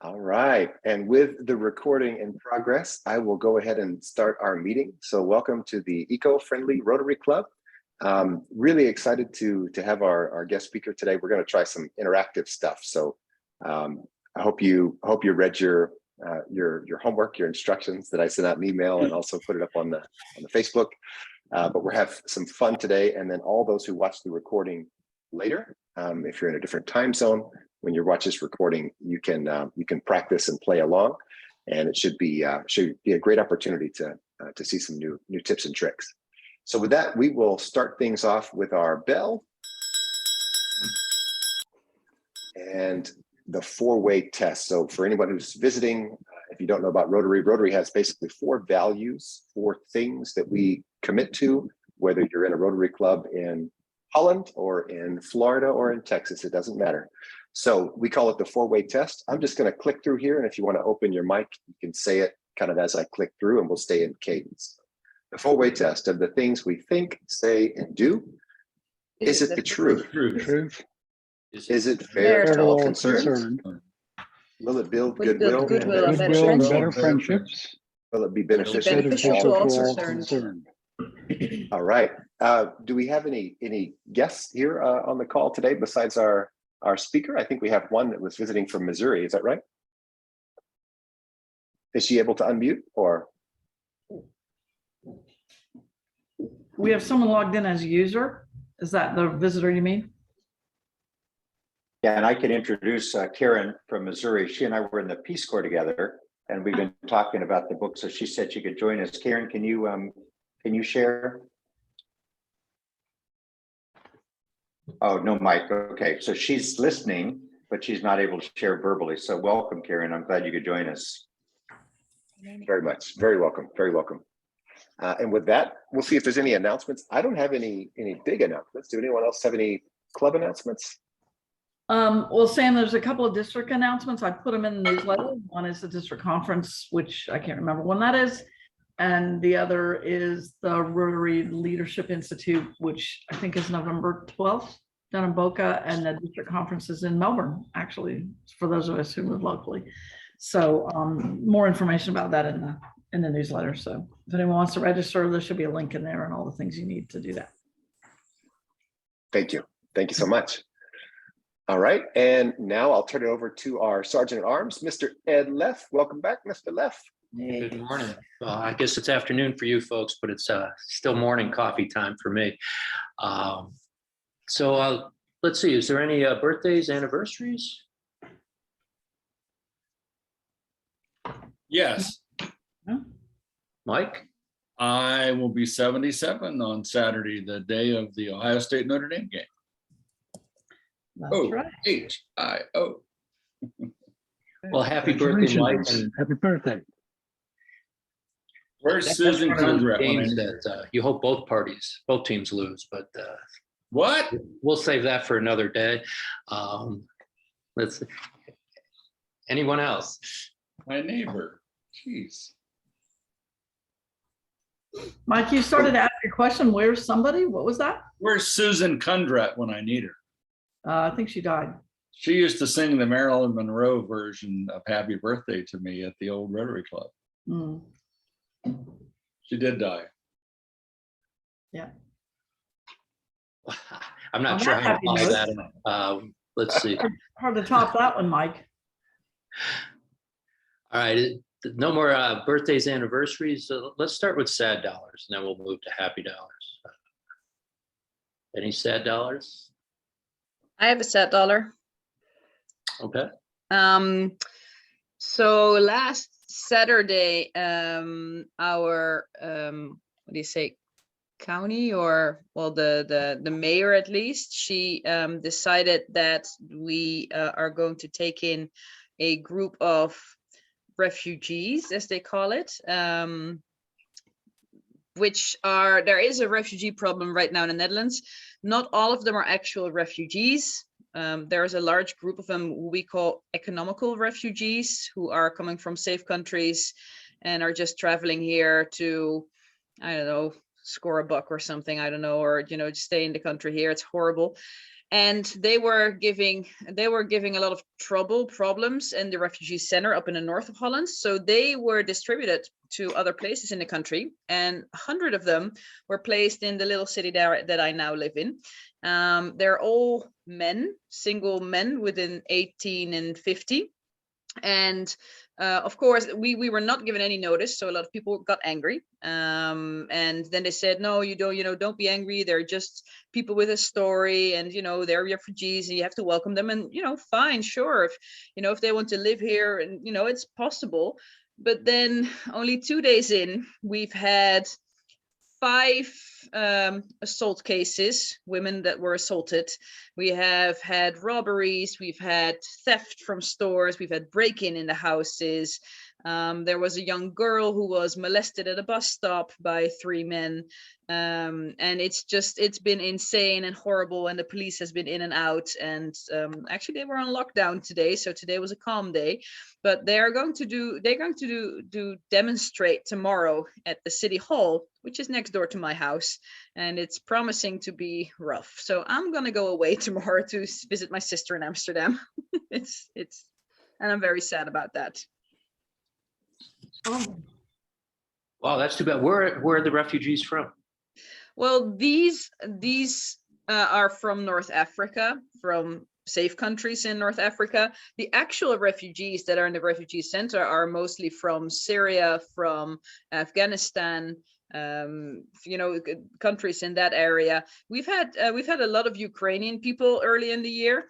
All right, and with the recording in progress, I will go ahead and start our meeting. So welcome to the Eco-Friendly Rotary Club. Really excited to have our guest speaker today. We're going to try some interactive stuff. So I hope you read your homework, your instructions that I sent out in email, and also put it up on the Facebook. But we'll have some fun today, and then all those who watch the recording later, if you're in a different time zone, when you watch this recording, you can practice and play along, and it should be a great opportunity to see some new tips and tricks. So with that, we will start things off with our bell and the four-way test. So for anyone who's visiting, if you don't know about Rotary, Rotary has basically 4 values, 4 things that we commit to, whether you're in a Rotary club in Holland or in Florida or in Texas, it doesn't matter. So we call it the 4-way test. I'm just going to click through here, and if you want to open your mic, you can say it kind of as I click through, and we'll stay in cadence. The 4-way test of the things we think, say, and do. Is it the truth? Is it fair to all concerned? Will it build goodwill and better friendships? Will it be beneficial to all concerned? All right. Do we have any guests here on the call today besides our speaker? I think we have one that was visiting from Missouri. Is that right? Is she able to unmute, or? We have someone logged in as a user. Is that the visitor you mean? Yeah, and I can introduce Karen from Missouri. She and I were in the Peace Corps together, and we've been talking about the book. So she said she could join us. Karen, can you share? Oh, no mic. Okay, so she's listening, but she's not able to share verbally. So welcome, Karen. I'm glad you could join us. Very much. Very welcome. Very welcome. And with that, we'll see if there's any announcements. I don't have any big announcements. Do anyone else have any club announcements? Well, Sam, there's a couple of district announcements. I put them in the newsletter. One is the district conference, which I can't remember when that is. And the other is the Rotary Leadership Institute, which I think is November 12th down in Boca, and the district conference is in Melbourne, actually, for those of us who live locally. So more information about that in the newsletter. So if anyone wants to register, there should be a link in there and all the things you need to do that. Thank you. Thank you so much. All right. And now I'll turn it over to our Sergeant at Arms, Mr. Ed Leff. Welcome back, Mr. Leff. Hey. Good morning. Well, I guess it's afternoon for you folks, but it's still morning coffee time for me. So let's see, is there any birthdays, anniversaries? Yes. Mike? I will be 77 on Saturday, the day of the Ohio State Notre Dame game. That's right. H-I-O. Well, happy birthday, Mike. And happy birthday. Where's Susan Conrad? Games that you hope both teams lose, but what? We'll save that for another day. Let's see. Anyone else? My neighbor. Jeez. Mike, you started to ask your question. Where's somebody? What was that? Where's Susan Kundrat when I need her? I think she died. She used to sing the Marilyn Monroe version of Happy Birthday to me at the old Rotary Club. Mm. She did die. Yeah. I'm not sure how to follow that. Let's see. Hard to top that one, Mike. All right. No more birthdays, anniversaries. So let's start with sad dollars, and then we'll move to happy dollars. Any sad dollars? I have a sad dollar. Okay. So last Saturday, our what do you say, county, or well, the mayor at least, she decided that we are going to take in a group of refugees, as they call it, there is a refugee problem right now in the Netherlands. Not all of them are actual refugees. There is a large group of them who we call economical refugees, who are coming from safe countries and are just traveling here to, I don't know, score a buck or something, I don't know, or, just stay in the country here. It's horrible. and they were giving a lot of problems in the refugee center up in the north of Holland. So they were distributed to other places in the country, and 100 of them were placed in the little city there that I now live in. They're all men, single men within 18 and 50. And of course, we were not given any notice, so a lot of people got angry. And then they said, no, don't be angry. They're just people with a story, and they're refugees, and you have to welcome them. And fine, sure, if they want to live here, and it's possible. But then only 2 days in, we've had 5 assault cases, women that were assaulted. We have had robberies, we've had theft from stores, we've had break-in in the houses. There was a young girl who was molested at a bus stop by 3 men. And it's been insane and horrible, and the police has been in and out. And actually they were on lockdown today, so today was a calm day. But they're going to demonstrate tomorrow at the city hall, which is next door to my house, and it's promising to be rough. So I'm gonna go away tomorrow to visit my sister in Amsterdam. And I'm very sad about that. Oh, Wow, that's too bad. Where are the refugees from? Well, these are from North Africa, from safe countries in North Africa. The actual refugees that are in the refugee center are mostly from Syria, from Afghanistan, countries in that area. We've had a lot of Ukrainian people early in the year,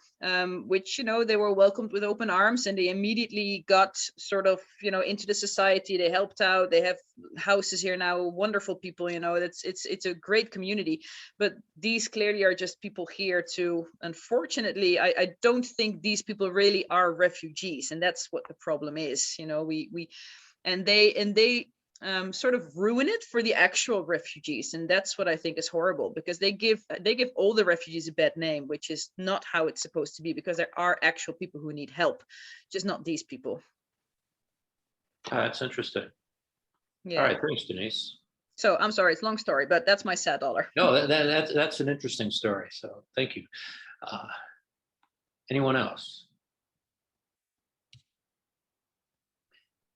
which they were welcomed with open arms, and they immediately got sort of into the society. They helped out. They have houses here now. Wonderful people. It's a great community. But these clearly are just people here to. Unfortunately, I don't think these people really are refugees, and that's what the problem is. They sort of ruin it for the actual refugees, and that's what I think is horrible, because they give all the refugees a bad name, which is not how it's supposed to be, because there are actual people who need help, just not these people. That's interesting. Yeah. All right, thanks, Denise. So I'm sorry, it's a long story, but that's my sad dollar. No, that's an interesting story. So thank you. Anyone else?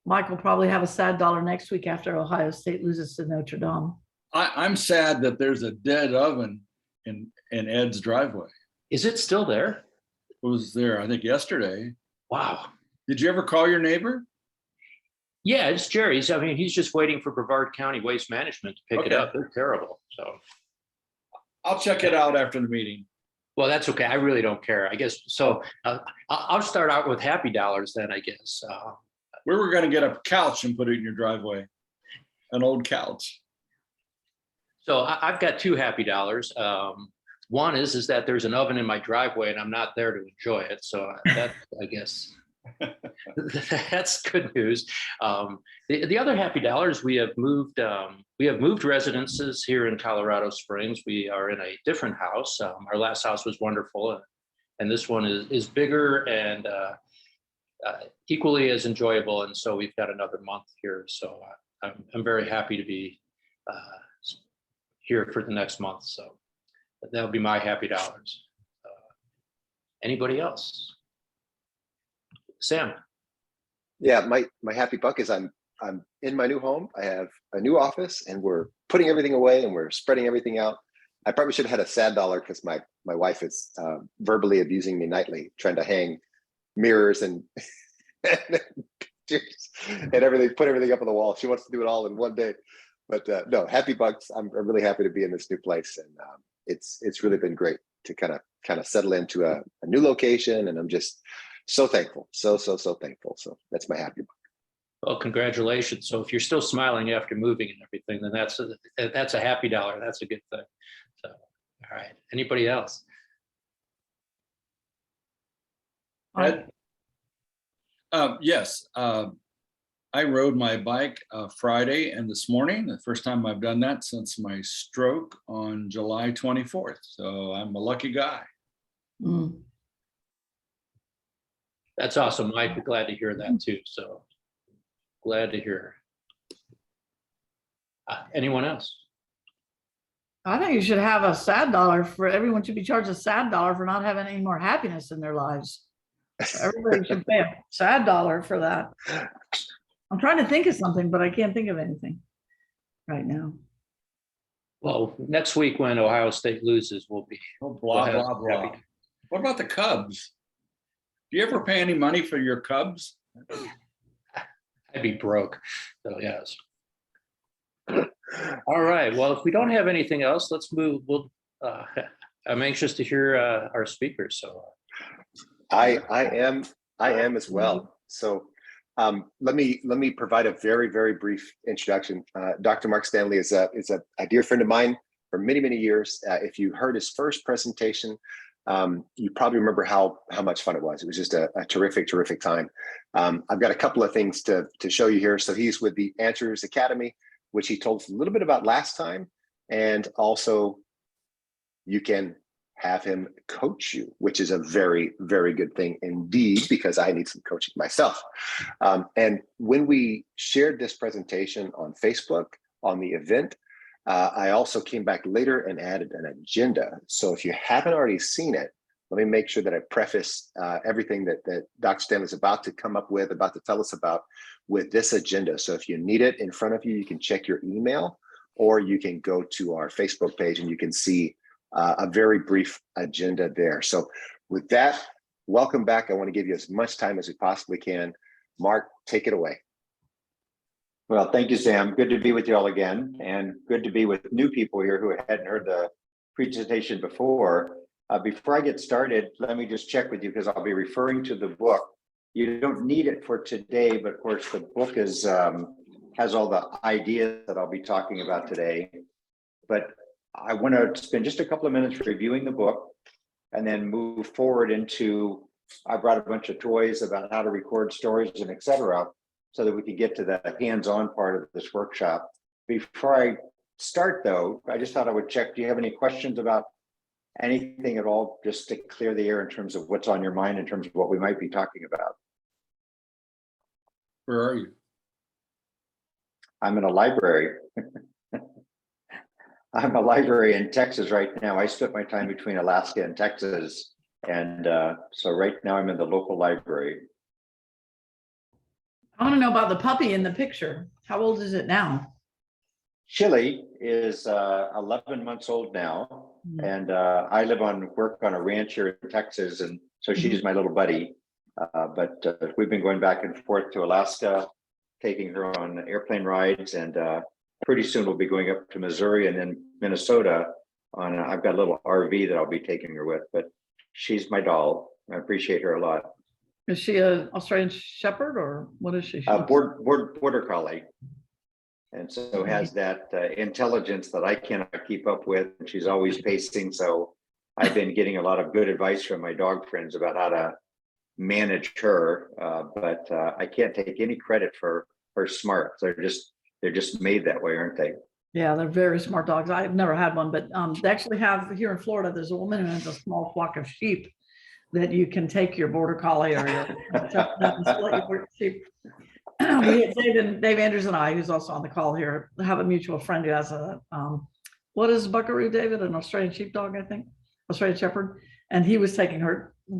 Mike will probably have a sad dollar next week after Ohio State loses to Notre Dame. I'm sad that there's a dead oven in Ed's driveway. Is it still there? It was there, I think, yesterday. Wow. Did you ever call your neighbor? Yeah, it's Jerry's. I mean, he's just waiting for Brevard County Waste Management to pick it Okay. up. They're terrible. So, I'll check it out after the meeting. well, that's okay. I really don't care. I guess so. I'll start out with happy dollars then. I guess. We were going to get a couch and put it in your driveway, an old couch. So I've got 2 happy dollars. One is that there's an oven in my driveway and I'm not there to enjoy it. So that, I guess, that's good news. The other happy dollars, we have moved residences here in Colorado Springs. We are in a different house. Our last house was wonderful, and this one is bigger and equally as enjoyable. And so we've got another month here. So I'm very happy to be here for the next month. So that'll be my happy dollars. Anybody else? Sam? Yeah, my happy buck is I'm in my new home. I have a new office, and we're putting everything away and we're spreading everything out. I probably should have had a sad dollar because my wife is verbally abusing me nightly, trying to hang mirrors and and everything, put everything up on the wall. She wants to do it all in one day. But no, happy bucks. I'm really happy to be in this new place, and it's really been great to kind of settle into a new location, and I'm just so thankful, so thankful. So that's my happy buck. Well, congratulations. So if you're still smiling after moving and everything, then that's a happy dollar. That's a good thing. So, all right. Anybody else? Ed? Yes. I rode my bike Friday and this morning, the first time I've done that since my stroke on July 24th. So I'm a lucky guy. Mm. That's awesome. I'd be glad to hear that too. So glad to hear. Anyone else? I think you should have a sad dollar for everyone should be charged a sad dollar for not having any more happiness in their lives. Everybody should pay a sad dollar for that. I'm trying to think of something, but I can't think of anything right now. Well, next week when Ohio State loses, we'll be. Oh, blah, We'll have blah, blah. happy- What about the Cubs? Do you ever pay any money for your Cubs? I'd be broke. So yes. All right. Well, if we don't have anything else, let's move. I'm anxious to hear our speakers. So I am as well. So let me provide a very brief introduction. Dr. Mark Standley is a dear friend of mine for many years. If you heard his first presentation, you probably remember how much fun it was. It was just a terrific time. I've got a couple of things to show you here. So he's with the Answers Academy, which he told us a little bit about last time, and also you can have him coach you, which is a very good thing indeed, because I need some coaching myself. And when we shared this presentation on Facebook on the event, I also came back later and added an agenda. So if you haven't already seen it, let me make sure that I preface everything that Dr. Stanley is about to come up with, about to tell us about, with this agenda. So if you need it in front of you, you can check your email, or you can go to our Facebook page and you can see a very brief agenda there. So with that, welcome back. I want to give you as much time as we possibly can. Mark, take it away. Well, thank you, Sam. Good to be with you all again, and good to be with new people here who hadn't heard the presentation before. Before I get started, let me just check with you, because I'll be referring to the book. You don't need it for today, but of course the book is has all the ideas that I'll be talking about today. But I want to spend just a couple of minutes reviewing the book and then move forward into, I brought a bunch of toys about how to record stories and etc., so that we can get to the hands-on part of this workshop. Before I start though, I just thought I would check, do you have any questions about anything at all, just to clear the air in terms of what's on your mind in terms of what we might be talking about? Where are you? I'm in a library. I'm a library in Texas right now. I split my time between Alaska and Texas. And so right now I'm in the local library. I want to know about the puppy in the picture. How old is it now? Chili is 11 months old now. And I work on a ranch here in Texas. And so she's my little buddy. But we've been going back and forth to Alaska, taking her on airplane rides, and pretty soon we'll be going up to Missouri and then Minnesota on, I've got a little RV that I'll be taking her with, but she's my doll. I appreciate her a lot. Is she an Australian Shepherd, or what is she? Border Collie. And so has that intelligence that I cannot keep up with. She's always pacing. So I've been getting a lot of good advice from my dog friends about how to manage her, but I can't take any credit for her smarts. They're just made that way, aren't they? Yeah, they're very smart dogs. I've never had one, but they actually have here in Florida. There's a woman who has a small flock of sheep that you can take your border collie or your sheep. We Dave Andrews and I, who's also on the call here, have a mutual friend who has a what is Buckaroo, David? An Australian sheepdog, I think, Australian Shepherd, and he was taking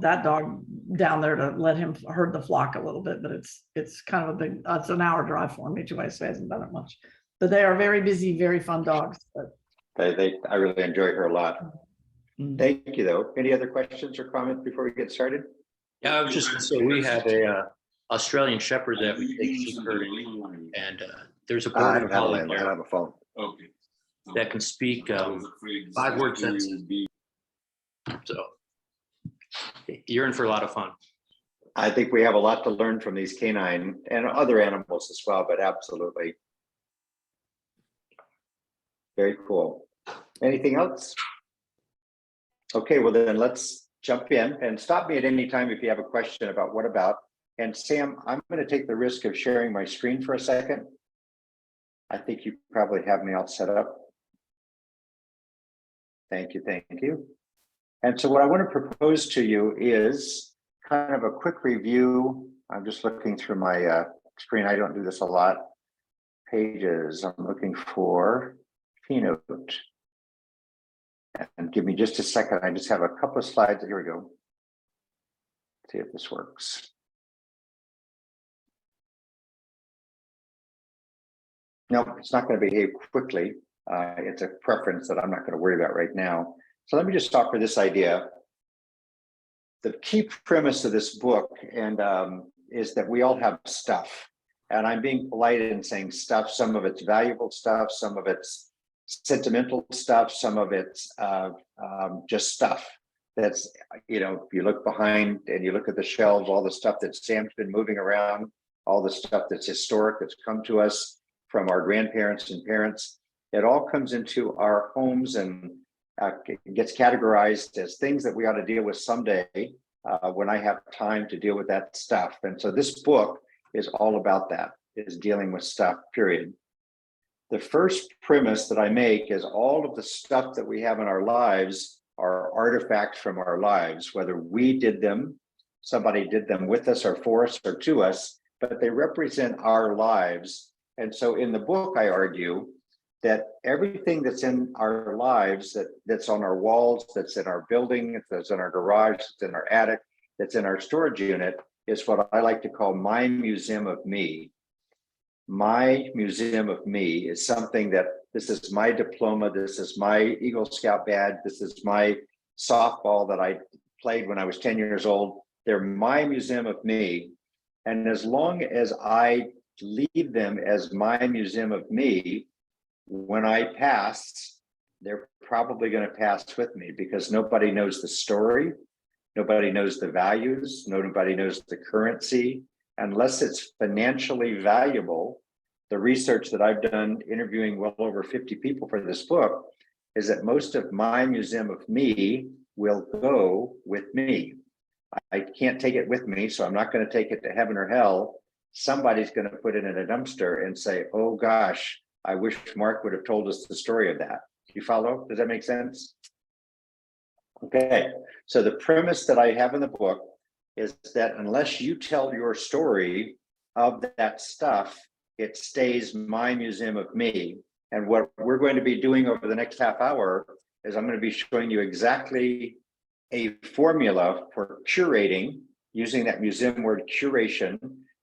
that dog down there to let him herd the flock a little bit, but it's kind of a big, it's an hour drive for him each way, so he hasn't done it much. But they are very busy, very fun dogs. But I really enjoy her a lot. Thank you, though. Any other questions or comments before we get started? yeah, I was just so we have a Australian Shepherd that we take sheep herding, and there's a I border don't have a collie landline. I there have a phone. Okay. that can speak 5 word sentences. So you're in for a lot of fun. I think we have a lot to learn from these canine and other animals as well, but absolutely. Very cool. Anything else? Okay, well then let's jump in, and stop me at any time if you have a question about what about. And Sam, I'm going to take the risk of sharing my screen for a second. I think you probably have me all set up. Thank you, thank you. And so what I want to propose to you is kind of a quick review. I'm just looking through my screen. I don't do this a lot. Pages, I'm looking for keynote. And give me just a second. I just have a couple of slides. Here we go. See if this works. No, it's not going to behave quickly. It's a preference that I'm not going to worry about right now. So let me just offer this idea. The key premise of this book is that we all have stuff. And I'm being polite in saying stuff. Some of it's valuable stuff, some of it's sentimental stuff, some of it's just stuff. That's, you know, if you look behind and you look at the shelves, all the stuff that Sam's been moving around, all the stuff that's historic, that's come to us from our grandparents and parents, it all comes into our homes and gets categorized as things that we ought to deal with someday when I have time to deal with that stuff. And so this book is all about that, is dealing with stuff, period. The first premise that I make is all of the stuff that we have in our lives are artifacts from our lives, whether we did them, somebody did them with us or for us or to us, but they represent our lives. And so in the book, I argue that everything that's in our lives, that's on our walls, that's in our building, that's in our garage, that's in our attic, that's in our storage unit, is what I like to call my museum of me. My museum of me is something that, this is my diploma, this is my Eagle Scout badge, this is my softball that I played when I was 10 years old. They're my museum of me. And as long as I leave them as my museum of me, when I pass, they're probably going to pass with me, because nobody knows the story, nobody knows the values, nobody knows the currency, unless it's financially valuable. The research that I've done interviewing well over 50 people for this book is that most of my museum of me will go with me. I can't take it with me, so I'm not going to take it to heaven or hell. Somebody's going to put it in a dumpster and say, oh gosh, I wish Mark would have told us the story of that. You follow? Does that make sense? Okay, so the premise that I have in the book is that unless you tell your story of that stuff, it stays my museum of me. And what we're going to be doing over the next half hour is I'm going to be showing you exactly a formula for curating, using that museum word curation,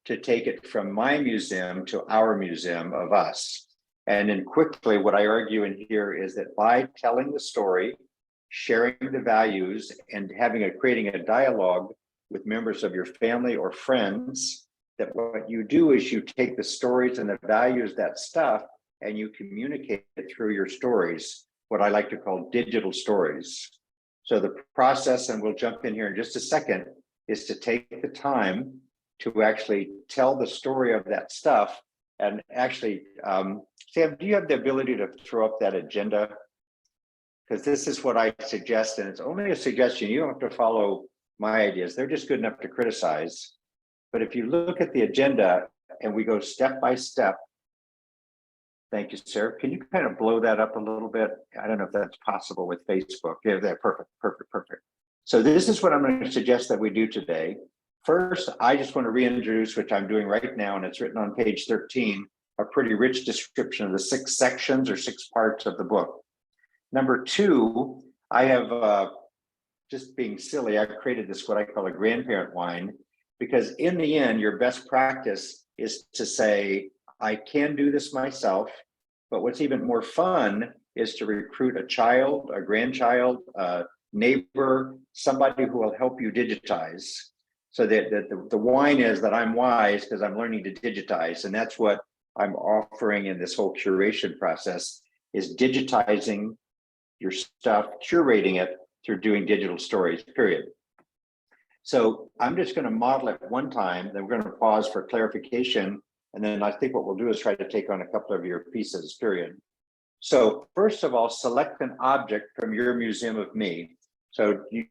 to take it from my museum to our museum of us. And then quickly, what I argue in here is that by telling the story, sharing the values, and creating a dialogue with members of your family or friends, that what you do is you take the stories and the values, that stuff, and you communicate it through your stories, what I like to call digital stories. So the process, and we'll jump in here in just a second, is to take the time to actually tell the story of that stuff. And actually, Sam, do you have the ability to throw up that agenda? Because this is what I suggest, and it's only a suggestion. You don't have to follow my ideas. They're just good enough to criticize. But if you look at the agenda and we go step by step, thank you, sir. Can you kind of blow that up a little bit? I don't know if that's possible with Facebook. Yeah, perfect. So this is what I'm going to suggest that we do today. First, I just want to reintroduce, which I'm doing right now, and it's written on page 13, a pretty rich description of the 6 sections or 6 parts of the book. Number 2, I have, just being silly, I've created this, what I call a grandparent wine, because in the end, your best practice is to say, I can do this myself, but what's even more fun is to recruit a child, a grandchild, a neighbor, somebody who will help you digitize. So that the wine is that I'm wise because I'm learning to digitize. And that's what I'm offering in this whole curation process, is digitizing your stuff, curating it through doing digital stories, period. So I'm just going to model it one time, then we're going to pause for clarification. And then I think what we'll do is try to take on a couple of your pieces, period. So first of all, select an object from your museum of me. So you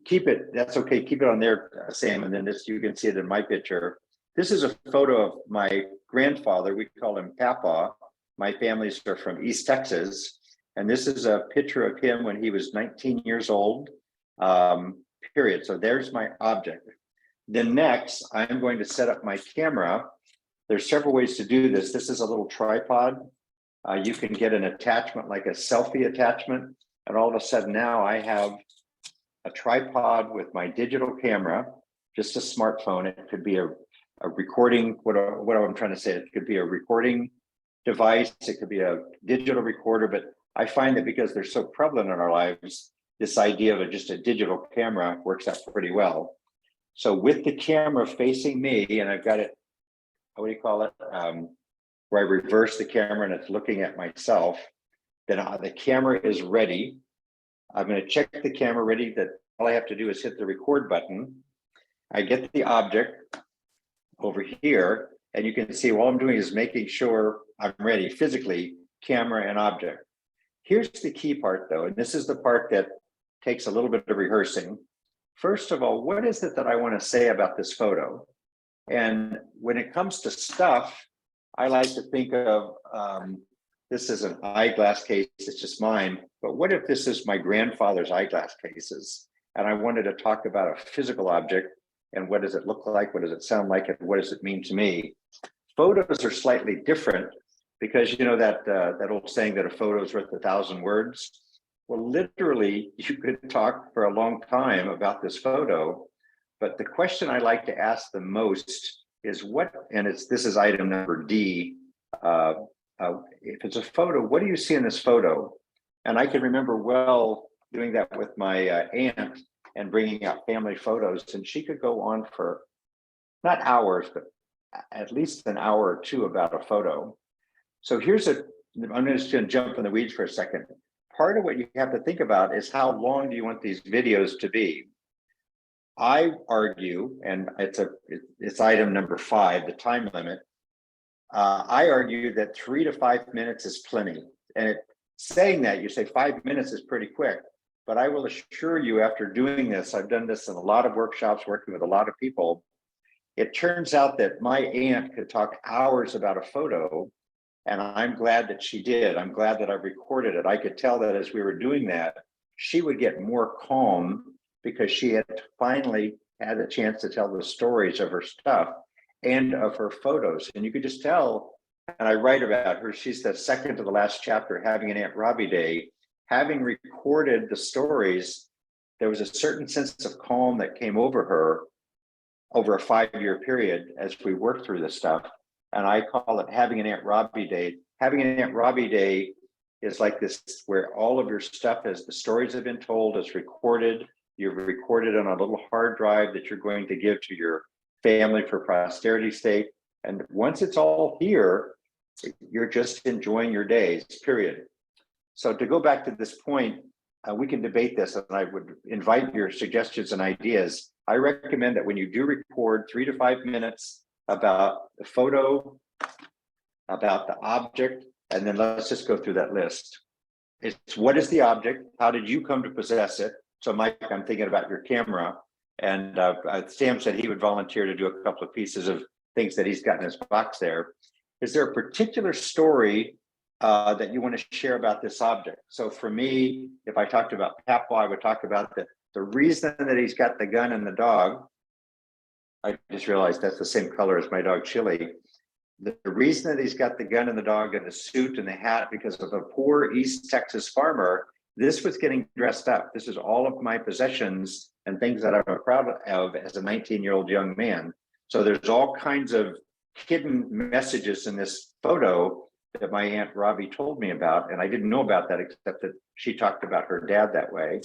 keep it, that's okay, keep it on there, Sam, and then this, you can see it in my picture. This is a photo of my grandfather. We call him Papa. My families are from East Texas. And this is a picture of him when he was 19 years old, period. So there's my object. Then next, I'm going to set up my camera. There's several ways to do this. This is a little tripod. You can get an attachment like a selfie attachment. And all of a sudden now I have a tripod with my digital camera, just a smartphone. It could be a recording, what I'm trying to say, it could be a recording device, it could be a digital recorder, but I find that because they're so prevalent in our lives, this idea of just a digital camera works out pretty well. So with the camera facing me, and I've got it, what do you call it? Where I reverse the camera and it's looking at myself, then the camera is ready. I'm going to check the camera ready, that all I have to do is hit the record button. I get the object over here, and you can see all I'm doing is making sure I'm ready physically, camera and object. Here's the key part though, and this is the part that takes a little bit of rehearsing. First of all, what is it that I want to say about this photo? And when it comes to stuff, I like to think of, this is an eyeglass case, it's just mine, but what if this is my grandfather's eyeglass cases? And I wanted to talk about a physical object, and what does it look like? What does it sound like? And what does it mean to me? Photos are slightly different because you know that old saying that a photo is worth 1,000 words. Well, literally, you could talk for a long time about this photo, but the question I like to ask the most is what, and this is item number D. If it's a photo, what do you see in this photo? And I can remember well doing that with my aunt and bringing out family photos, and she could go on for not hours, but at least an hour or two about a photo. So I'm just going to jump in the weeds for a second. Part of what you have to think about is how long do you want these videos to be? I argue, and it's item number 5, the time limit. I argue that 3 to 5 minutes is plenty. And saying that, you say 5 minutes is pretty quick, but I will assure you after doing this, I've done this in a lot of workshops, working with a lot of people. It turns out that my aunt could talk hours about a photo, and I'm glad that she did. I'm glad that I recorded it. I could tell that as we were doing that, she would get more calm because she had finally had a chance to tell the stories of her stuff and of her photos. And you could just tell, and I write about her, she's the second to the last chapter, having an Aunt Robbie day. Having recorded the stories, there was a certain sense of calm that came over her over a 5-year period as we worked through this stuff. And I call it having an Aunt Robbie day. Having an Aunt Robbie day is like this, where all of your stuff, as the stories have been told, is recorded. You've recorded on a little hard drive that you're going to give to your family for posterity's sake. And once it's all here, you're just enjoying your days, period. So to go back to this point, we can debate this, and I would invite your suggestions and ideas. I recommend that when you do record 3 to 5 minutes about the photo, about the object, and then let's just go through that list. It's what is the object? How did you come to possess it? So Mike, I'm thinking about your camera, and Sam said he would volunteer to do a couple of pieces of things that he's got in his box there. Is there a particular story that you want to share about this object? So for me, if I talked about Papua, I would talk about the reason that he's got the gun and the dog. I just realized that's the same color as my dog Chili. The reason that he's got the gun and the dog and the suit and the hat, because of a poor East Texas farmer, this was getting dressed up. This is all of my possessions and things that I'm proud of as a 19-year-old young man. So there's all kinds of hidden messages in this photo that my Aunt Robbie told me about. And I didn't know about that, except that she talked about her dad that way.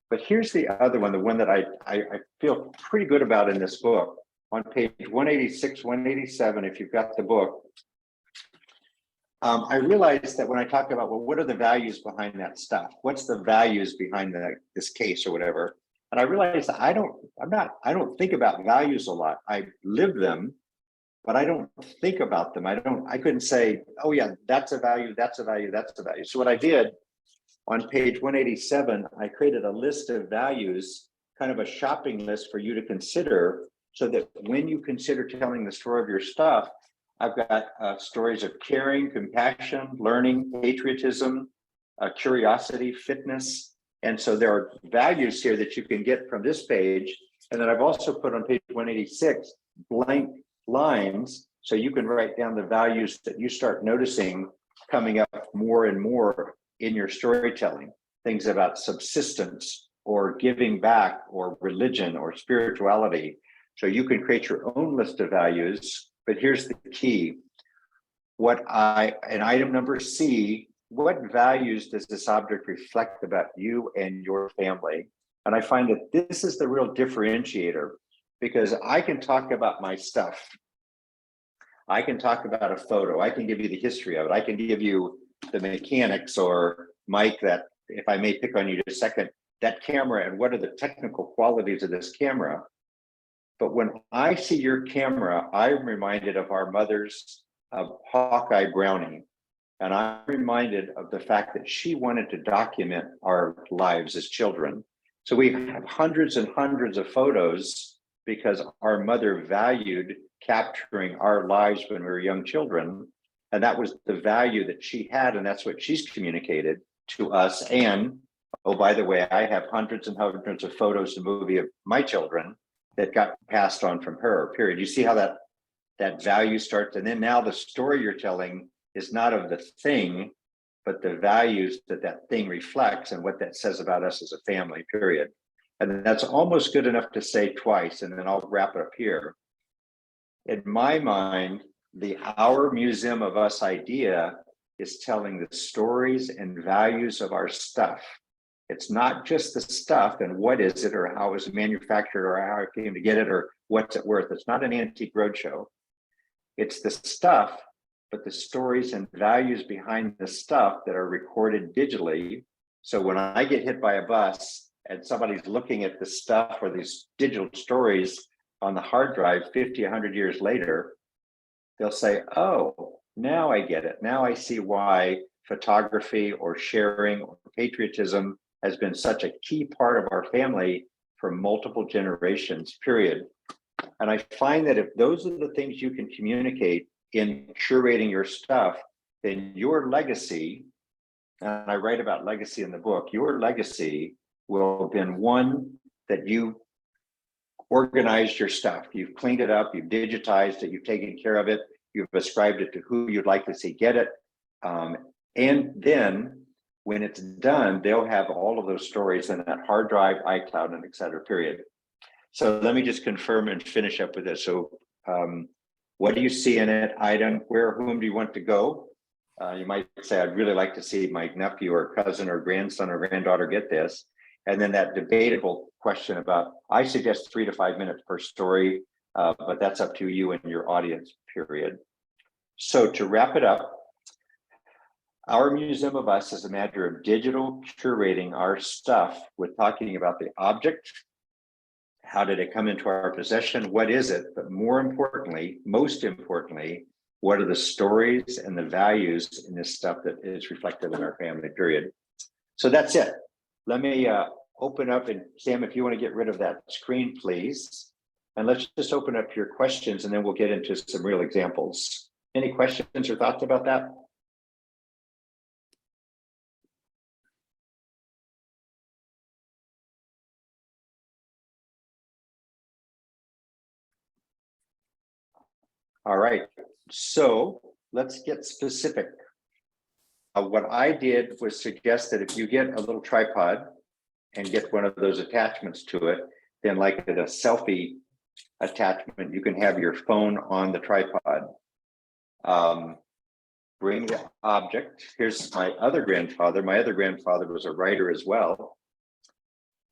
But here's the other one, the one that I feel pretty good about in this book. On page 186, 187, if you've got the book, I realized that when I talk about, well, what are the values behind that stuff? What's the values behind this case or whatever? And I realized that I don't think about values a lot. I live them, but I don't think about them. I couldn't say, oh yeah, that's a value, that's a value, that's a value. So what I did on page 187, I created a list of values, kind of a shopping list for you to consider, so that when you consider telling the story of your stuff, I've got stories of caring, compassion, learning, patriotism, curiosity, fitness. And so there are values here that you can get from this page. And then I've also put on page 186 blank lines, so you can write down the values that you start noticing coming up more and more in your storytelling. things about subsistence or giving back or religion or spirituality. So you can create your own list of values, but here's the key. In item number C, what values does this object reflect about you and your family? And I find that this is the real differentiator, because I can talk about my stuff. I can talk about a photo. I can give you the history of it. I can give you the mechanics, or Mike, that if I may pick on you just a second, that camera and what are the technical qualities of this camera. But when I see your camera, I'm reminded of our mother's Hawkeye Brownie. And I'm reminded of the fact that she wanted to document our lives as children. So we have hundreds and hundreds of photos because our mother valued capturing our lives when we were young children. And that was the value that she had. And that's what she's communicated to us. And, oh, by the way, I have hundreds and hundreds of photos and movie of my children that got passed on from her, period. You see how that value starts. And then now the story you're telling is not of the thing, but the values that thing reflects and what that says about us as a family, period. And that's almost good enough to say twice, and then I'll wrap it up here. In my mind, the Our Museum of Us idea is telling the stories and values of our stuff. It's not just the stuff and what is it or how it was manufactured or how I came to get it or what's it worth. It's not an antique roadshow. It's the stuff, but the stories and values behind the stuff that are recorded digitally. So when I get hit by a bus and somebody's looking at the stuff or these digital stories on the hard drive 50, 100 years later, they'll say, oh, now I get it. Now I see why photography or sharing or patriotism has been such a key part of our family for multiple generations, period. And I find that if those are the things you can communicate in curating your stuff, then your legacy, and I write about legacy in the book, your legacy will have been one that you organized your stuff. You've cleaned it up, you've digitized it, you've taken care of it, you've ascribed it to who you'd like to see get it. And then when it's done, they'll have all of those stories in that hard drive, iCloud, and et cetera, period. So let me just confirm and finish up with this. So what do you see in it? Item, whom do you want to go? You might say, I'd really like to see my nephew or cousin or grandson or granddaughter get this. And then that debatable question about, I suggest 3 to 5 minutes per story, but that's up to you and your audience, period. So to wrap it up, Our Museum of Us is a matter of digital curating our stuff with talking about the object. How did it come into our possession? What is it? But more importantly, most importantly, what are the stories and the values in this stuff that is reflected in our family, period. So that's it. Let me open up, and Sam, if you want to get rid of that screen, please. And let's just open up your questions and then we'll get into some real examples. Any questions or thoughts about that? All right, so let's get specific. What I did was suggest that if you get a little tripod and get one of those attachments to it, then like a selfie attachment, you can have your phone on the tripod. Bring the object. Here's my other grandfather. My other grandfather was a writer as well.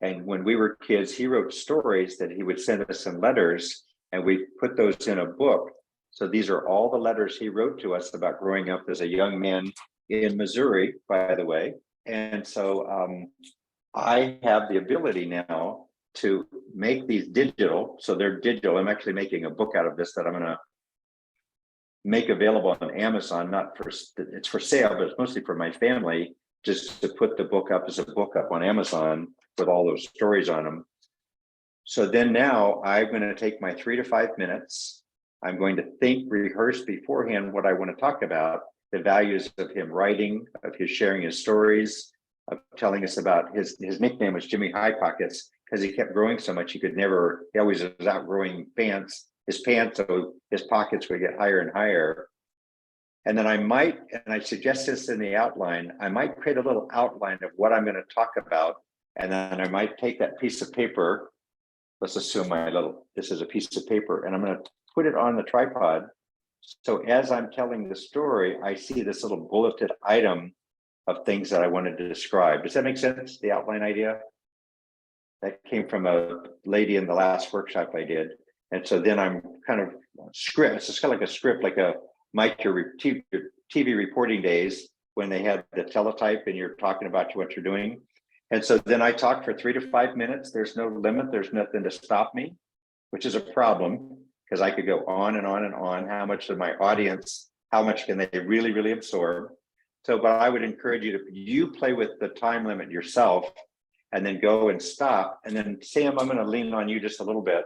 And when we were kids, he wrote stories that he would send us in letters, and we put those in a book. So these are all the letters he wrote to us about growing up as a young man in Missouri, by the way. And so I have the ability now to make these digital. So they're digital. I'm actually making a book out of this that I'm going to make available on Amazon. Not for, it's for sale, but it's mostly for my family, just to put the book up as a book up on Amazon with all those stories on them. So then now I'm going to take my 3 to 5 minutes. I'm going to rehearse beforehand what I want to talk about, the values of him writing, of his sharing his stories, of telling us about his nickname was Jimmy High Pockets, because he kept growing so much he always was outgrowing his pants, so his pockets would get higher and higher. And then I might, and I suggest this in the outline, I might create a little outline of what I'm going to talk about. And then I might take that piece of paper. Let's assume this is a piece of paper, and I'm going to put it on the tripod. So as I'm telling the story, I see this little bulleted item of things that I wanted to describe. Does that make sense? The outline idea? That came from a lady in the last workshop I did. And so then I'm kind of script. It's just kind of like a script, like a TV reporting days when they had the teletype and you're talking about what you're doing. And so then I talk for 3 to 5 minutes. There's no limit. There's nothing to stop me, which is a problem because I could go on and on and on. How much of my audience, how much can they really, really absorb? So, but I would encourage you play with the time limit yourself and then go and stop. And then Sam, I'm going to lean on you just a little bit.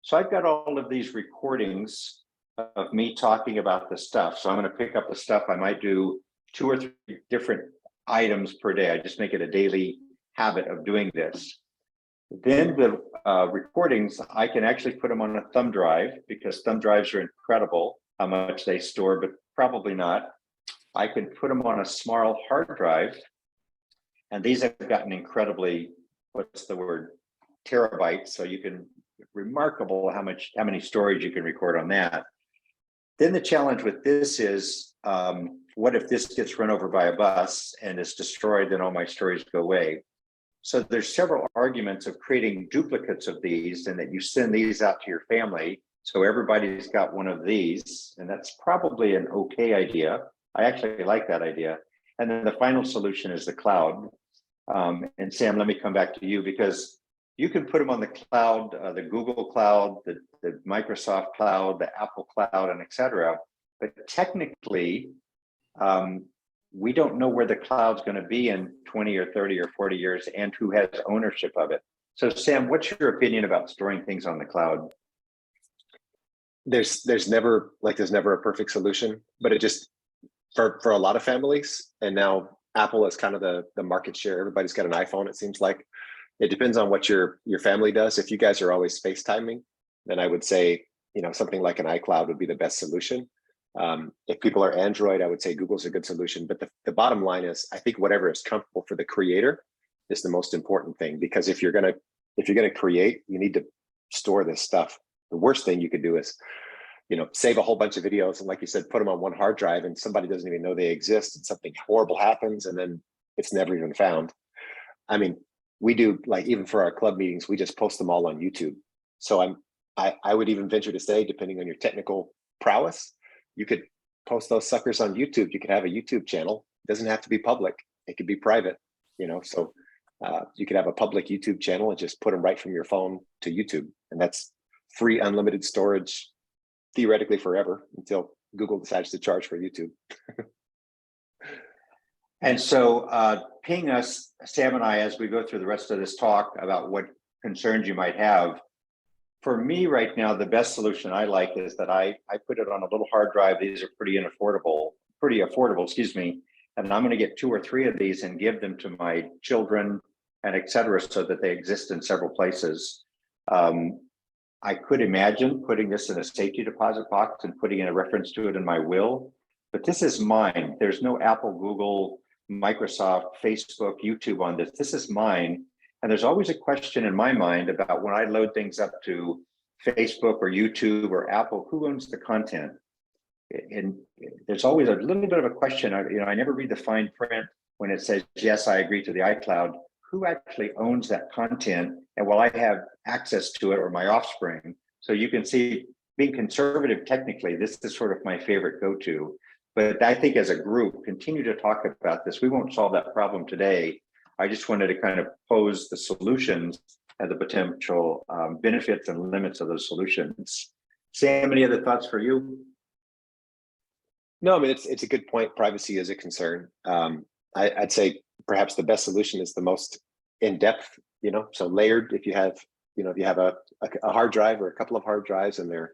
So I've got all of these recordings of me talking about the stuff. So I'm going to pick up the stuff. I might do 2 or 3 different items per day. I just make it a daily habit of doing this. Then the recordings, I can actually put them on a thumb drive because thumb drives are incredible how much they store, but probably not. I can put them on a small hard drive. And these have gotten incredibly, what's the word, terabytes. So you can, remarkable how many stories you can record on that. Then the challenge with this is, what if this gets run over by a bus and is destroyed, then all my stories go away. So there's several arguments of creating duplicates of these and that you send these out to your family. So everybody's got one of these, and that's probably an okay idea. I actually like that idea. And then the final solution is the cloud. And Sam, let me come back to you because you can put them on the cloud, the Google cloud, the Microsoft cloud, the Apple cloud, and et cetera. But technically, we don't know where the cloud's going to be in 20 or 30 or 40 years and who has ownership of it. So Sam, what's your opinion about storing things on the cloud? There's never a perfect solution, but it just, for a lot of families, and now Apple is kind of the market share. Everybody's got an iPhone, it seems like. It depends on what your family does. If you guys are always FaceTiming, then I would say, something like an iCloud would be the best solution. If people are Android, I would say Google's a good solution. But the bottom line is, I think whatever is comfortable for the creator is the most important thing. Because if you're gonna create, you need to store this stuff. The worst thing you could do is, save a whole bunch of videos and, like you said, put them on one hard drive and somebody doesn't even know they exist and something horrible happens and then it's never even found. I mean, we do, like, even for our club meetings, we just post them all on YouTube. So I would even venture to say, depending on your technical prowess, you could post those suckers on YouTube. You could have a YouTube channel. It doesn't have to be public. It could be private, so you could have a public YouTube channel and just put them right from your phone to YouTube. And that's free, unlimited storage, theoretically forever, until Google decides to charge for YouTube. And so ping us, Sam and I, as we go through the rest of this talk about what concerns you might have. For me right now, the best solution I like is that I put it on a little hard drive. These are pretty affordable, excuse me. And I'm going to get 2 or 3 of these and give them to my children and et cetera, so that they exist in several places. I could imagine putting this in a safety deposit box and putting in a reference to it in my will, but this is mine. There's no Apple, Google, Microsoft, Facebook, YouTube on this. This is mine. And there's always a question in my mind about when I load things up to Facebook or YouTube or Apple, who owns the content? And there's always a little bit of a question. I never read the fine print when it says, yes, I agree to the iCloud. Who actually owns that content? And will I have access to it, or my offspring? So you can see, being conservative technically, this is sort of my favorite go-to. But I think as a group, continue to talk about this. We won't solve that problem today. I just wanted to kind of pose the solutions and the potential benefits and limits of those solutions. Sam, any other thoughts for you? No, I mean, it's a good point. Privacy is a concern. I'd say perhaps the best solution is the most in-depth, so layered. If you have a hard drive or a couple of hard drives and they're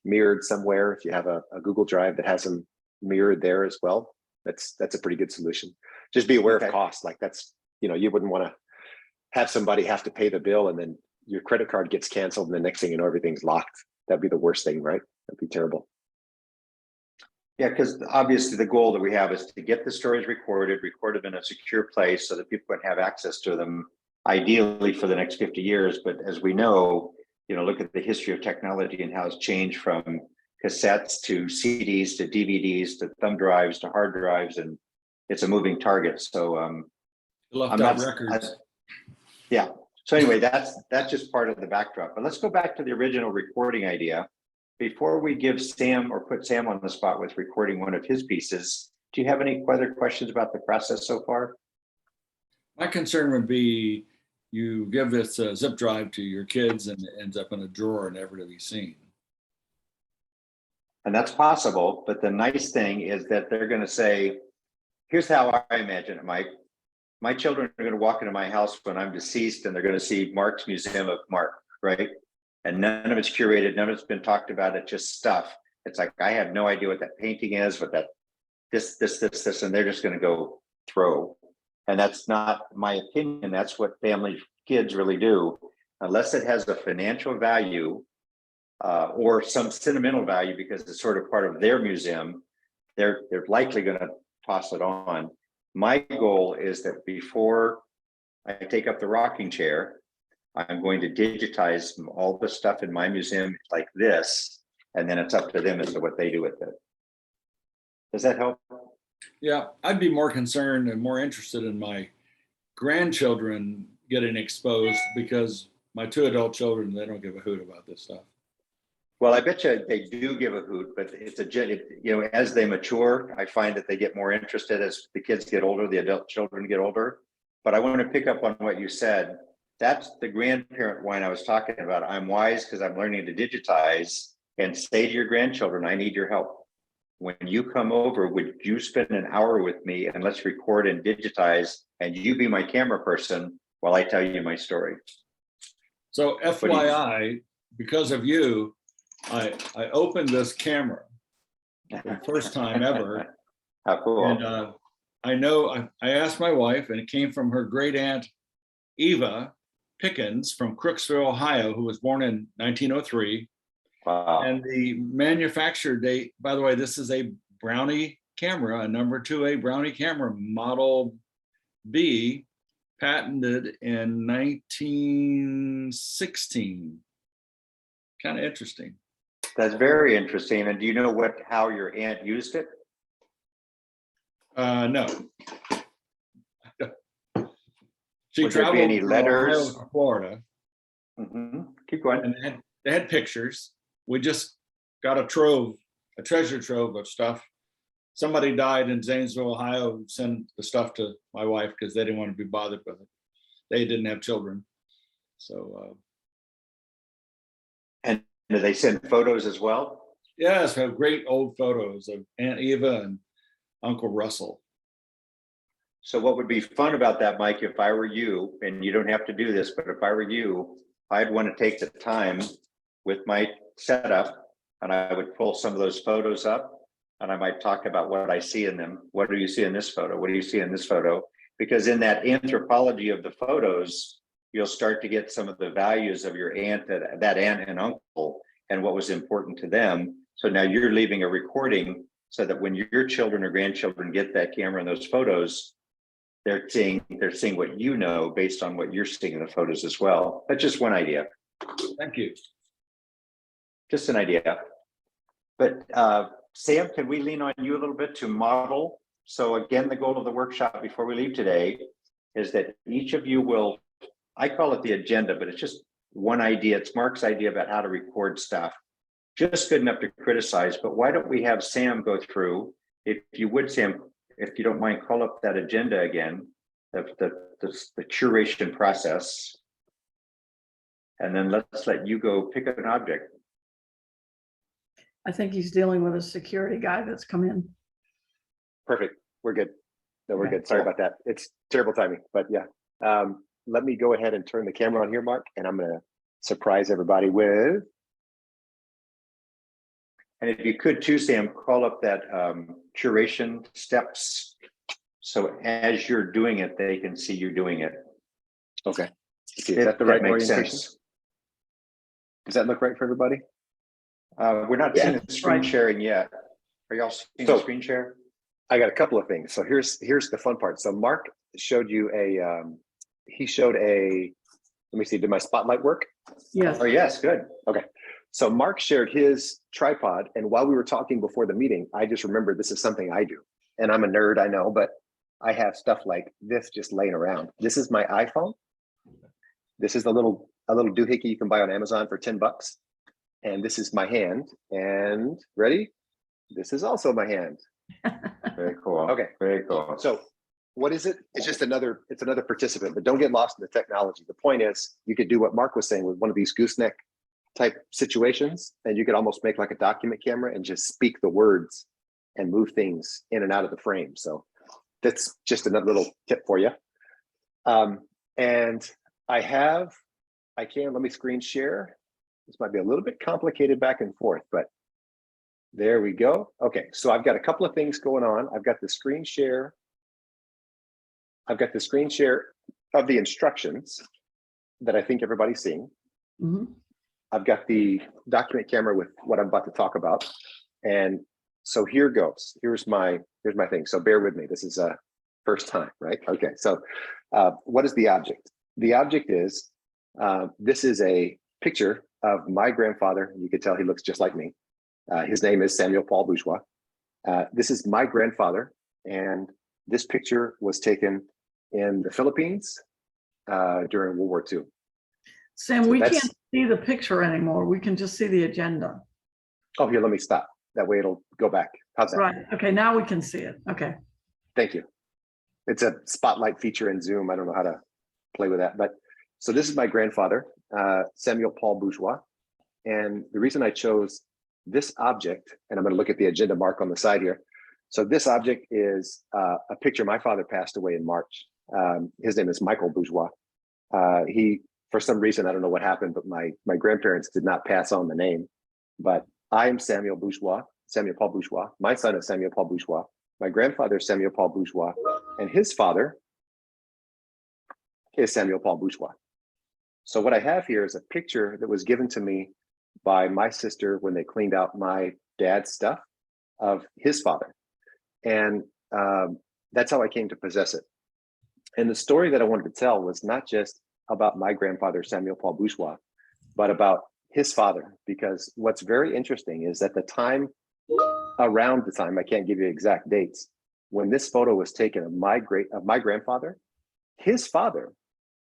mirrored somewhere, if you have a Google Drive that has them mirrored there as well, that's a pretty good solution. Just be aware of cost. Like that's, you wouldn't want to have somebody have to pay the bill and then your credit card gets canceled and the next thing you know, everything's locked. That'd be the worst thing, right? That'd be terrible. Yeah, because obviously the goal that we have is to get the stories recorded in a secure place so that people can have access to them, ideally for the next 50 years. But as we know, look at the history of technology and how it's changed from cassettes to CDs to DVDs to thumb drives to hard drives, and it's a moving target. So Left I'm out not, records. yeah. So anyway, that's just part of the backdrop. But let's go back to the original recording idea. Before we give Sam or put Sam on the spot with recording one of his pieces, do you have any other questions about the process so far? My concern would be you give this zip drive to your kids and it ends up in a drawer never to be seen. And that's possible, but the nice thing is that they're going to say, here's how I imagine it, Mike. My children are going to walk into my house when I'm deceased and they're going to see Mark's Museum of Mark, right? And none of it's curated, none of it's been talked about, it's just stuff. It's like, I have no idea what that painting is, what that, this, and they're just going to go throw. And that's not my opinion. That's what family kids really do. Unless it has a financial value or some sentimental value because it's sort of part of their museum, they're likely going to toss it on. My goal is that before I take up the rocking chair, I'm going to digitize all the stuff in my museum like this, and then it's up to them as to what they do with it. Does that help? Yeah, I'd be more concerned and more interested in my grandchildren getting exposed because my 2 adult children, they don't give a hoot about this stuff. Well, I bet you they do give a hoot, but it's as they mature, I find that they get more interested as the kids get older, the adult children get older. But I want to pick up on what you said. That's the grandparent wine I was talking about. I'm wise because I'm learning to digitize, and say to your grandchildren, I need your help. When you come over, would you spend an hour with me and let's record and digitize, and you be my camera person while I tell you my story. So FYI, because of you, I opened this camera for the first time ever. How cool. And I asked my wife, and it came from her great aunt, Eva Pickens from Crooksville, Ohio, who was born in 1903. Wow. And the manufacture date, by the way, this is a Brownie camera, a number 2A Brownie camera, model B, patented in 1916. Kind of interesting. That's very interesting. And do you know how your aunt used it? No. She Would there be traveled any from letters? Ohio to Florida, Keep going. and they had pictures. We just got a treasure trove of stuff. Somebody died in Zanesville, Ohio, who sent the stuff to my wife because they didn't want to be bothered with it. They didn't have children. So And do they send photos as well? yes, we have great old photos of Aunt Eva and Uncle Russell. So what would be fun about that, Mike, if I were you, and you don't have to do this, but if I were you, I'd want to take the time with my setup and I would pull some of those photos up and I might talk about what I see in them. What do you see in this photo? What do you see in this photo? Because in that anthropology of the photos, you'll start to get some of the values of your aunt, that aunt and uncle, and what was important to them. So now you're leaving a recording so that when your children or grandchildren get that camera and those photos, they're seeing what you know based on what you're seeing in the photos as well. That's just one idea. Thank you. Just an idea. But Sam, can we lean on you a little bit to model? So again, the goal of the workshop before we leave today is that each of you will, I call it the agenda, but it's just one idea. It's Mark's idea about how to record stuff. Just good enough to criticize, but why don't we have Sam go through, if you would, Sam, if you don't mind, call up that agenda again, the curation process. And then let's let you go pick up an object. I think he's dealing with a security guy that's come in. Perfect. We're good. No, we're Okay. good. Sorry about that. It's terrible timing, but yeah. Let me go ahead and turn the camera on here, Mark, and I'm going to surprise everybody with. And if you could too, Sam, call up that curation steps. So as you're doing it, they can see you doing it. Okay. Is that the right makes orientation? sense. Does that look right for everybody? We're not Yeah, seeing the screen right. sharing yet. Are y'all seeing So- the screen share? I got a couple of things. So here's the fun part. So Mark showed you he showed let me see, did my spotlight work? Yes. Oh, yes, good. So Mark shared his tripod, and while we were talking before the meeting, I just remembered this is something I do. And I'm a nerd, I know, but I have stuff like this just laying around. This is my iPhone. This is a little doohickey you can buy on Amazon for $10. And this is my hand. And ready? This is also my hand. Very cool. Okay. Very cool. So what is it? It's just another participant, but don't get lost in the technology. The point is you could do what Mark was saying with one of these gooseneck type situations, and you could almost make like a document camera and just speak the words and move things in and out of the frame. So that's just another little tip for you. And let me screen share. This might be a little bit complicated back and forth, but there we go. Okay, so I've got a couple of things going on. I've got the screen share. I've got the screen share of the instructions that I think everybody's seeing. Mhm. I've got the document camera with what I'm about to talk about. And so here goes. Here's my thing. So bear with me. This is a first time, right? Okay, so what is the object? The object is, this is a picture of my grandfather. You can tell he looks just like me. His name is Samuel Paul Bourgeois. This is my grandfather, and this picture was taken in the Philippines during World War II. Sam, So we that's- can't see the picture anymore. We can just see the agenda. Oh, here, let me stop. That way it'll go back. How's that? Right. Okay, now we can see it. Okay. Thank you. It's a spotlight feature in Zoom. I don't know how to play with that, but so this is my grandfather, Samuel Paul Bourgeois. And the reason I chose this object, and I'm going to look at the agenda mark on the side here. So this object is a picture. My father passed away in March. His name is Michael Bourgeois. He, for some reason, I don't know what happened, but my grandparents did not pass on the name. But I am Samuel Bourgeois, Samuel Paul Bourgeois. My son is Samuel Paul Bourgeois. My grandfather is Samuel Paul Bourgeois, and his father is Samuel Paul Bourgeois. So what I have here is a picture that was given to me by my sister when they cleaned out my dad's stuff of his father. And that's how I came to possess it. And the story that I wanted to tell was not just about my grandfather, Samuel Paul Bourgeois, but about his father, because what's very interesting is that around the time, I can't give you exact dates, when this photo was taken of my grandfather, his father,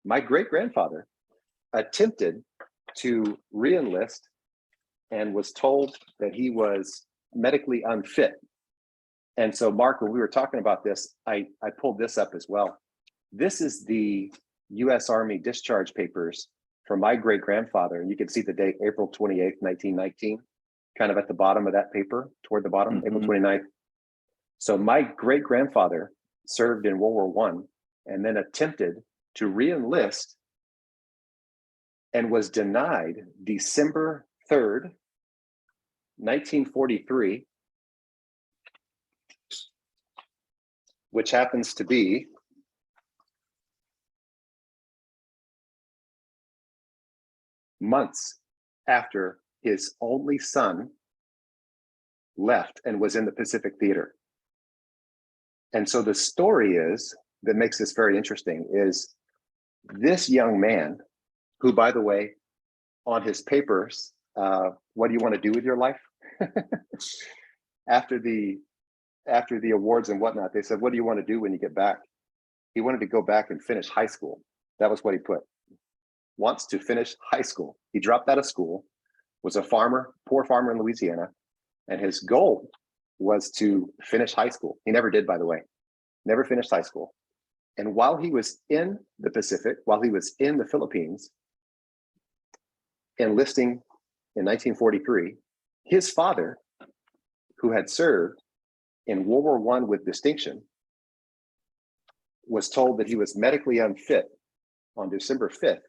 my great-grandfather, attempted to re-enlist and was told that he was medically unfit. And so, Mark, when we were talking about this, I pulled this up as well. This is the U.S. Army discharge papers from my great-grandfather. And you can see the date, April 28th, 1919, kind of at the bottom of that paper, toward the bottom, April 29th. So my great-grandfather served in World War I and then attempted to re-enlist and was denied December 3rd, 1943, which happens to be months after his only son left and was in the Pacific Theater. And so the story that makes this very interesting is this young man, who, by the way, on his papers, what do you want to do with your life? After the awards and whatnot, they said, what do you want to do when you get back? He wanted to go back and finish high school. That was what he put. Wants to finish high school. He dropped out of school, was a farmer, poor farmer in Louisiana, and his goal was to finish high school. He never did, by the way, never finished high school. And while he was in the Pacific, while he was in the Philippines, enlisting in 1943, his father, who had served in World War I with distinction, was told that he was medically unfit on December 5th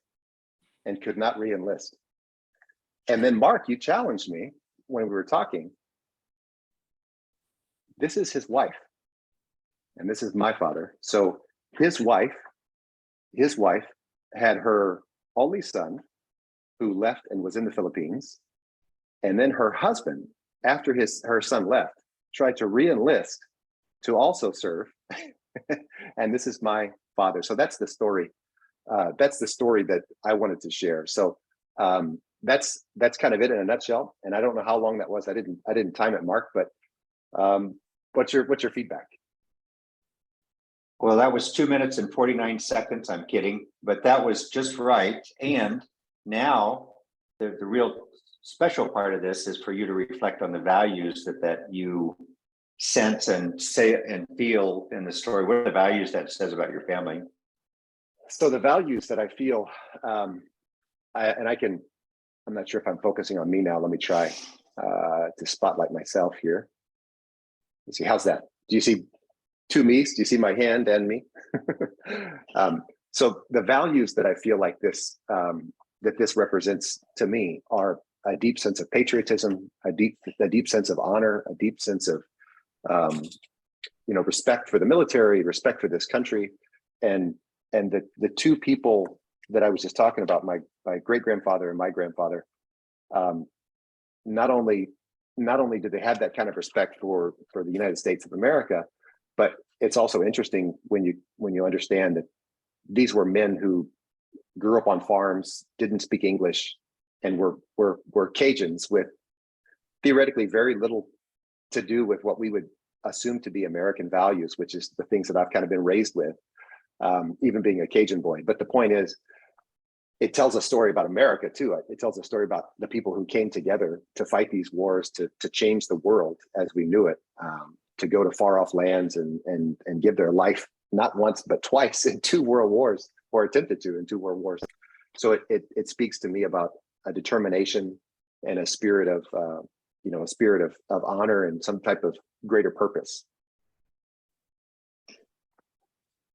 and could not re-enlist. And then, Mark, you challenged me when we were talking. This is his wife, and this is my father. So his wife had her only son who left and was in the Philippines. And then her husband, after her son left, tried to re-enlist to also serve. And this is my father. So that's the story. That's the story that I wanted to share. So that's kind of it in a nutshell. And I don't know how long that was. I didn't time it, Mark, but what's your feedback? Well, that was 2 minutes and 49 seconds. I'm kidding, but that was just right. And now the real special part of this is for you to reflect on the values that you sense and say and feel in the story. What are the values that it says about your family? So the values that I feel, I'm not sure if I'm focusing on me now. Let me try to spotlight myself here. Let's see, how's that? Do you see two me's? Do you see my hand and me? So the values that I feel like this, that this represents to me are a deep sense of patriotism, a deep sense of honor, a deep sense of, respect for the military, respect for this country. And the two people that I was just talking about, my great-grandfather and my grandfather, not only did they have that kind of respect for the United States of America, but it's also interesting when you understand that these were men who grew up on farms, didn't speak English, and were Cajuns with theoretically very little to do with what we would assume to be American values, which is the things that I've kind of been raised with, even being a Cajun boy. But the point is, it tells a story about America too. It tells a story about the people who came together to fight these wars, to change the world as we knew it, to go to far off lands and give their life, not once, but twice in 2 world wars, or attempted to in 2 world wars. So it speaks to me about a determination and a spirit of, a spirit of honor and some type of greater purpose.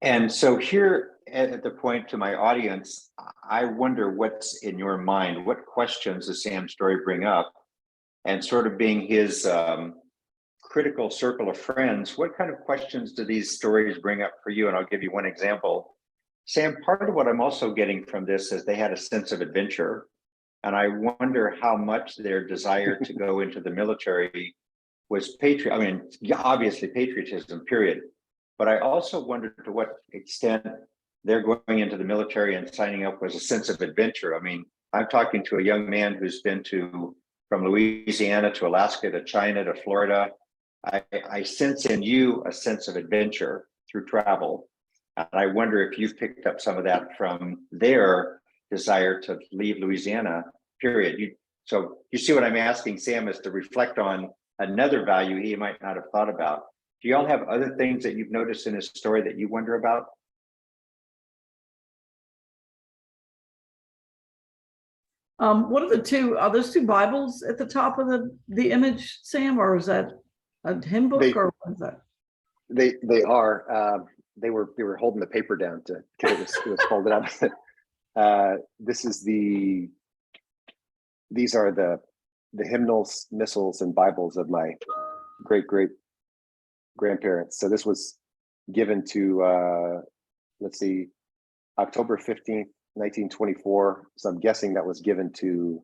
And so here at the point to my audience, I wonder what's in your mind. What questions does Sam's story bring up? And sort of being his critical circle of friends, what kind of questions do these stories bring up for you? And I'll give you one example. Sam, part of what I'm also getting from this is they had a sense of adventure. And I wonder how much their desire to go into the military was obviously patriotism, period. But I also wonder to what extent they're going into the military and signing up was a sense of adventure. I mean, I'm talking to a young man who's been from Louisiana to Alaska to China to Florida. I sense in you a sense of adventure through travel. And I wonder if you've picked up some of that from their desire to leave Louisiana, period. So you see what I'm asking Sam is to reflect on another value he might not have thought about. Do y'all have other things that you've noticed in his story that you wonder about? What are those 2 Bibles at the top of the image, Sam, or is that a hymn book, or what is that? They are. They were holding the paper down because it was folded up. These are the hymnals, missals, and Bibles of my great grandparents. So this was given to October 15th, 1924. So I'm guessing that was given to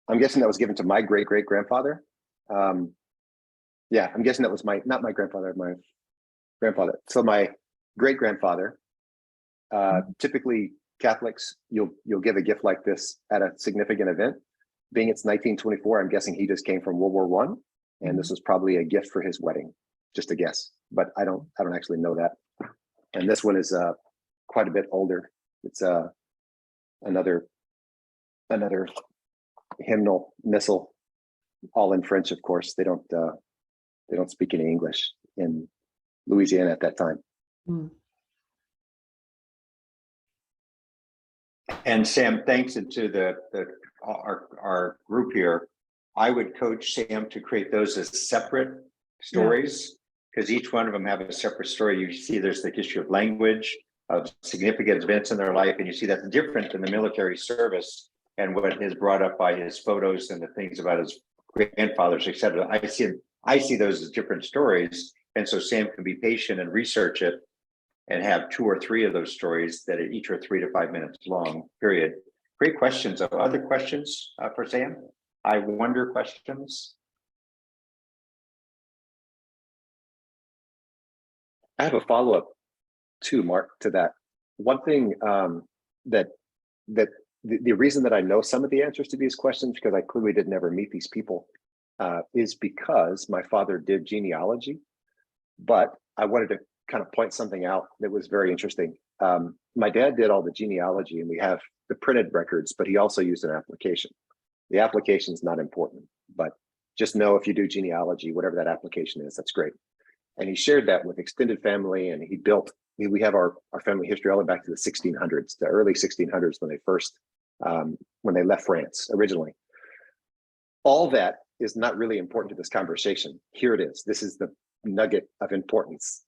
my great grandfather. I'm guessing that was not my grandfather, my grandfather. So my great grandfather, typically Catholics, you'll give a gift like this at a significant event. Being it's 1924, I'm guessing he just came from World War I, and this was probably a gift for his wedding. Just a guess, but I don't actually know that. And this one is quite a bit older. It's another hymnal missal, all in French, of course. They don't speak any English in Louisiana at that time. Mm. And Sam, thanks to our group here, I would coach Sam to create those as separate stories, because each one of them have a separate story. You see there's the history of language, of significant events in their life, and you see that's different than the military service and what is brought up by his photos and the things about his grandfathers, etc. I see those as different stories, and so Sam can be patient and research it and have 2 or 3 of those stories that each are 3 to 5 minutes long, period. Great questions. Other questions for Sam? I wonder questions. I have a follow-up too, Mark, to that. One thing that the reason that I know some of the answers to these questions, because I clearly did never meet these people, is because my father did genealogy. But I wanted to kind of point something out that was very interesting. My dad did all the genealogy, and we have the printed records, but he also used an application. The application is not important, but just know if you do genealogy, whatever that application is, that's great. And he shared that with extended family, and he built, we have our family history all the way back to the 1600s, the early 1600s, when they first, when they left France originally. All that is not really important to this conversation. Here it is. This is the nugget of importance.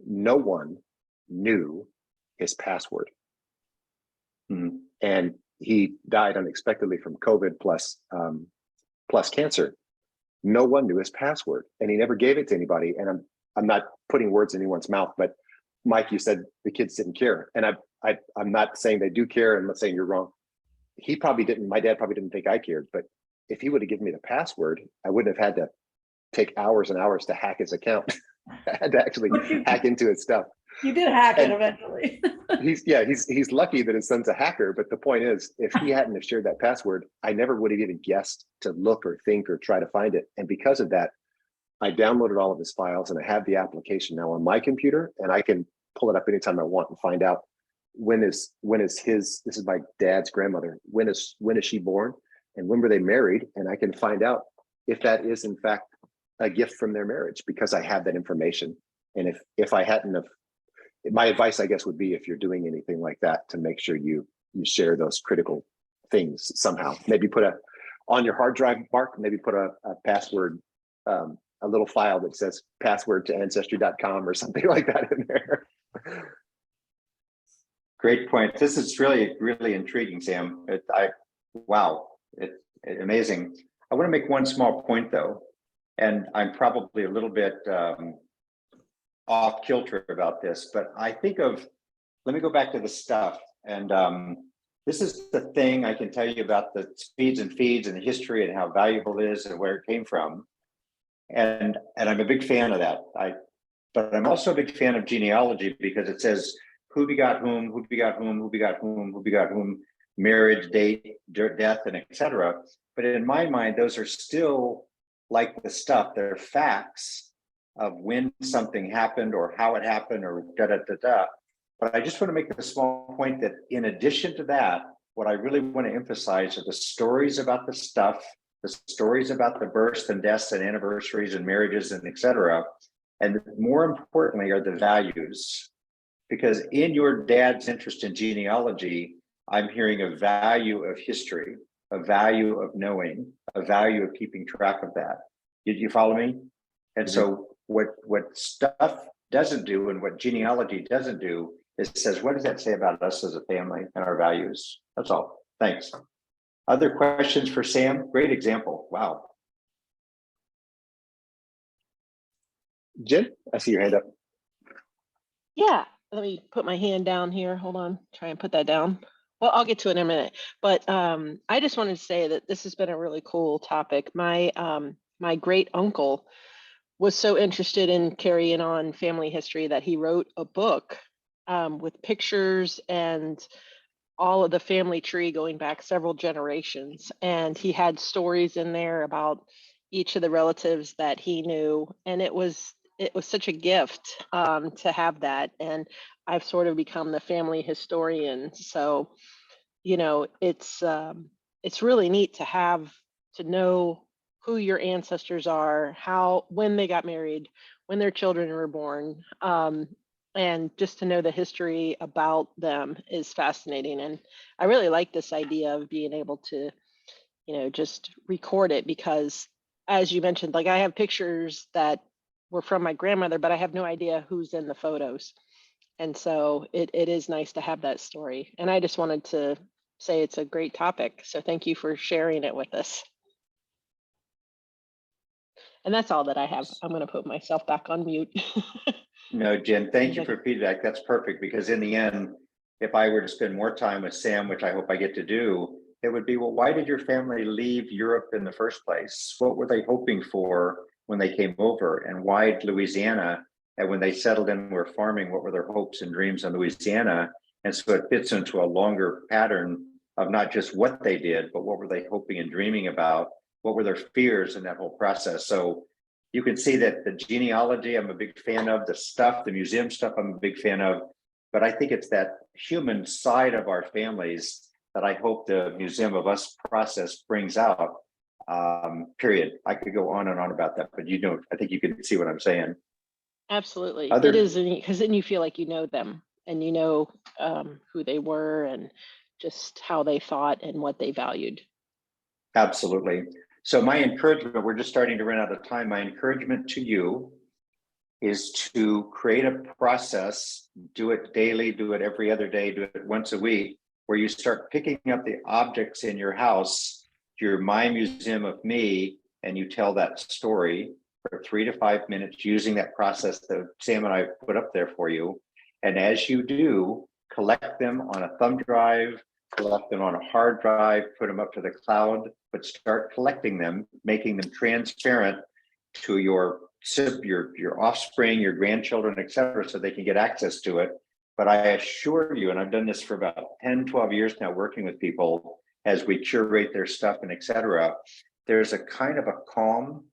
No one knew his password. And he died unexpectedly from COVID plus cancer. No one knew his password, and he never gave it to anybody. And I'm not putting words in anyone's mouth, but Mike, you said the kids didn't care, and I'm not saying they do care. I'm not saying you're wrong. He probably didn't. My dad probably didn't think I cared, but if he would have given me the password, I wouldn't have had to take hours and hours to hack his account. I had to actually hack into his stuff. You did hack it eventually. he's lucky that his son's a hacker, but the point is, if he hadn't have shared that password, I never would have even guessed to look or think or try to find it. And because of that, I downloaded all of his files, and I have the application now on my computer, and I can pull it up anytime I want and find out when is his, this is my dad's grandmother, when is she born, and when were they married, and I can find out if that is in fact a gift from their marriage, because I have that information. And if I hadn't have, my advice, I guess, would be, if you're doing anything like that, to make sure you share those critical things somehow. Maybe put on your hard drive, Mark, maybe put a password, a little file that says password to ancestry.com or something like that in there. Great point. This is really, really intriguing, Sam. Wow, it's amazing. I want to make one small point though, and I'm probably a little bit off kilter about this, but I think of, let me go back to the stuff. And this is the thing I can tell you about the speeds and feeds and the history and how valuable it is and where it came from. And I'm a big fan of that. But I'm also a big fan of genealogy, because it says who begot whom, who begot whom, who begot whom, who begot whom, marriage, date, death, and etc. But in my mind, those are still like the stuff. They're facts of when something happened or how it happened or da-da-da-da. But I just want to make a small point that in addition to that, what I really want to emphasize are the stories about the stuff, the stories about the births and deaths and anniversaries and marriages and etc. And more importantly are the values. Because in your dad's interest in genealogy, I'm hearing a value of history, a value of knowing, a value of keeping track of that. Did you follow me? And so what stuff doesn't do and what genealogy doesn't do is it says, what does that say about us as a family and our values? That's all. Thanks. Other questions for Sam? Great example. Wow. Jen, I see your hand up. Yeah, let me put my hand down here. Hold on, try and put that down. Well, I'll get to it in a minute. But I just wanted to say that this has been a really cool topic. My great uncle was so interested in carrying on family history that he wrote a book with pictures and all of the family tree going back several generations. And he had stories in there about each of the relatives that he knew. And it was such a gift to have that. And I've sort of become the family historian. So, you know, it's really neat to know who your ancestors are, when they got married, when their children were born, and just to know the history about them is fascinating. And I really like this idea of being able to, you know, just record it, because as you mentioned, like I have pictures that were from my grandmother, but I have no idea who's in the photos. And so it is nice to have that story. And I just wanted to say it's a great topic. So thank you for sharing it with us. And that's all that I have. I'm going to put myself back on mute. No, Jen, thank you for feedback. That's perfect, because in the end, if I were to spend more time with Sam, which I hope I get to do, it would be, well, why did your family leave Europe in the first place? What were they hoping for when they came over? And why Louisiana? And when they settled in, were farming, what were their hopes and dreams in Louisiana? And so it fits into a longer pattern of not just what they did, but what were they hoping and dreaming about? What were their fears in that whole process? So you can see that the genealogy, I'm a big fan of. The stuff, the museum stuff, I'm a big fan of. But I think it's that human side of our families that I hope the Museum of Us process brings out. Period. I could go on and on about that, but I think you can see what I'm saying. Absolutely. Other- It is, because then you feel like you know them and you know who they were and just how they thought and what they valued. Absolutely. So my encouragement, we're just starting to run out of time. My encouragement to you is to create a process, do it daily, do it every other day, do it once a week, where you start picking up the objects in your house, your My Museum of Me, and you tell that story for 3 to 5 minutes using that process that Sam and I put up there for you. And as you do, collect them on a thumb drive, collect them on a hard drive, put them up to the cloud, but start collecting them, making them transparent to your offspring, your grandchildren, et cetera, so they can get access to it. But I assure you, and I've done this for about 10, 12 years now, working with people as we curate their stuff and et cetera, there's a kind of a calm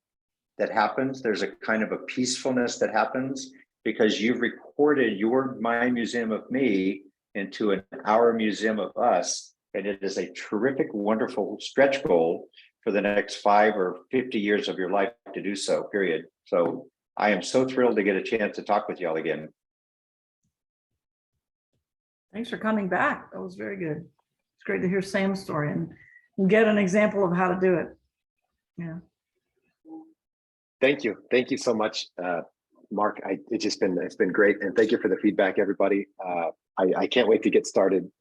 that happens. There's a kind of a peacefulness that happens because you've recorded your My Museum of Me into Our Museum of Us. And it is a terrific, wonderful stretch goal for the next 5 or 50 years of your life to do so, period. So I am so thrilled to get a chance to talk with y'all again. Thanks for coming back. That was very good. It's great to hear Sam's story and get an example of how to do it. Yeah. Thank you. Thank you so much, Mark. It's been great. And thank you for the feedback, everybody. I can't wait to get started.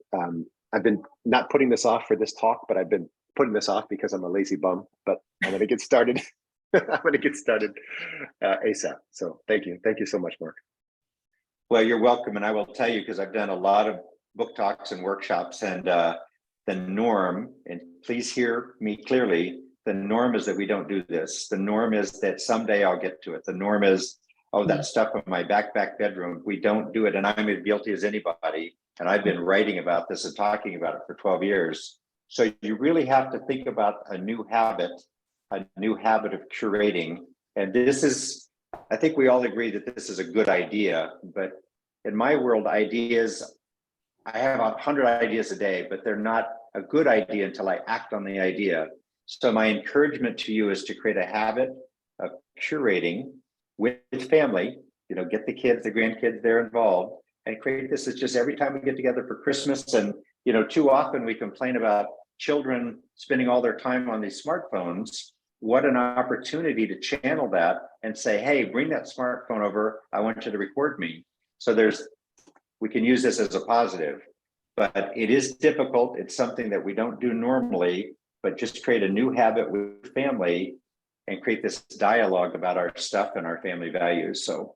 I've been not putting this off for this talk, but I've been putting this off because I'm a lazy bum, but I'm going to get started. I'm going to get started ASAP. So thank you. Thank you so much, Mark. Well, you're welcome. And I will tell you, because I've done a lot of book talks and workshops, and the norm, and please hear me clearly, the norm is that we don't do this. The norm is that someday I'll get to it. The norm is, oh, that stuff in my back bedroom. We don't do it. And I'm as guilty as anybody. And I've been writing about this and talking about it for 12 years. So you really have to think about a new habit of curating. And this is, I think we all agree that this is a good idea, but in my world, ideas, I have 100 ideas a day, but they're not a good idea until I act on the idea. So my encouragement to you is to create a habit of curating with family, get the kids, the grandkids, they're involved, and create this. It's just every time we get together for Christmas, and too often we complain about children spending all their time on these smartphones. What an opportunity to channel that and say, hey, bring that smartphone over. I want you to record me. So we can use this as a positive, but it is difficult. It's something that we don't do normally, but just create a new habit with family and create this dialogue about our stuff and our family values. So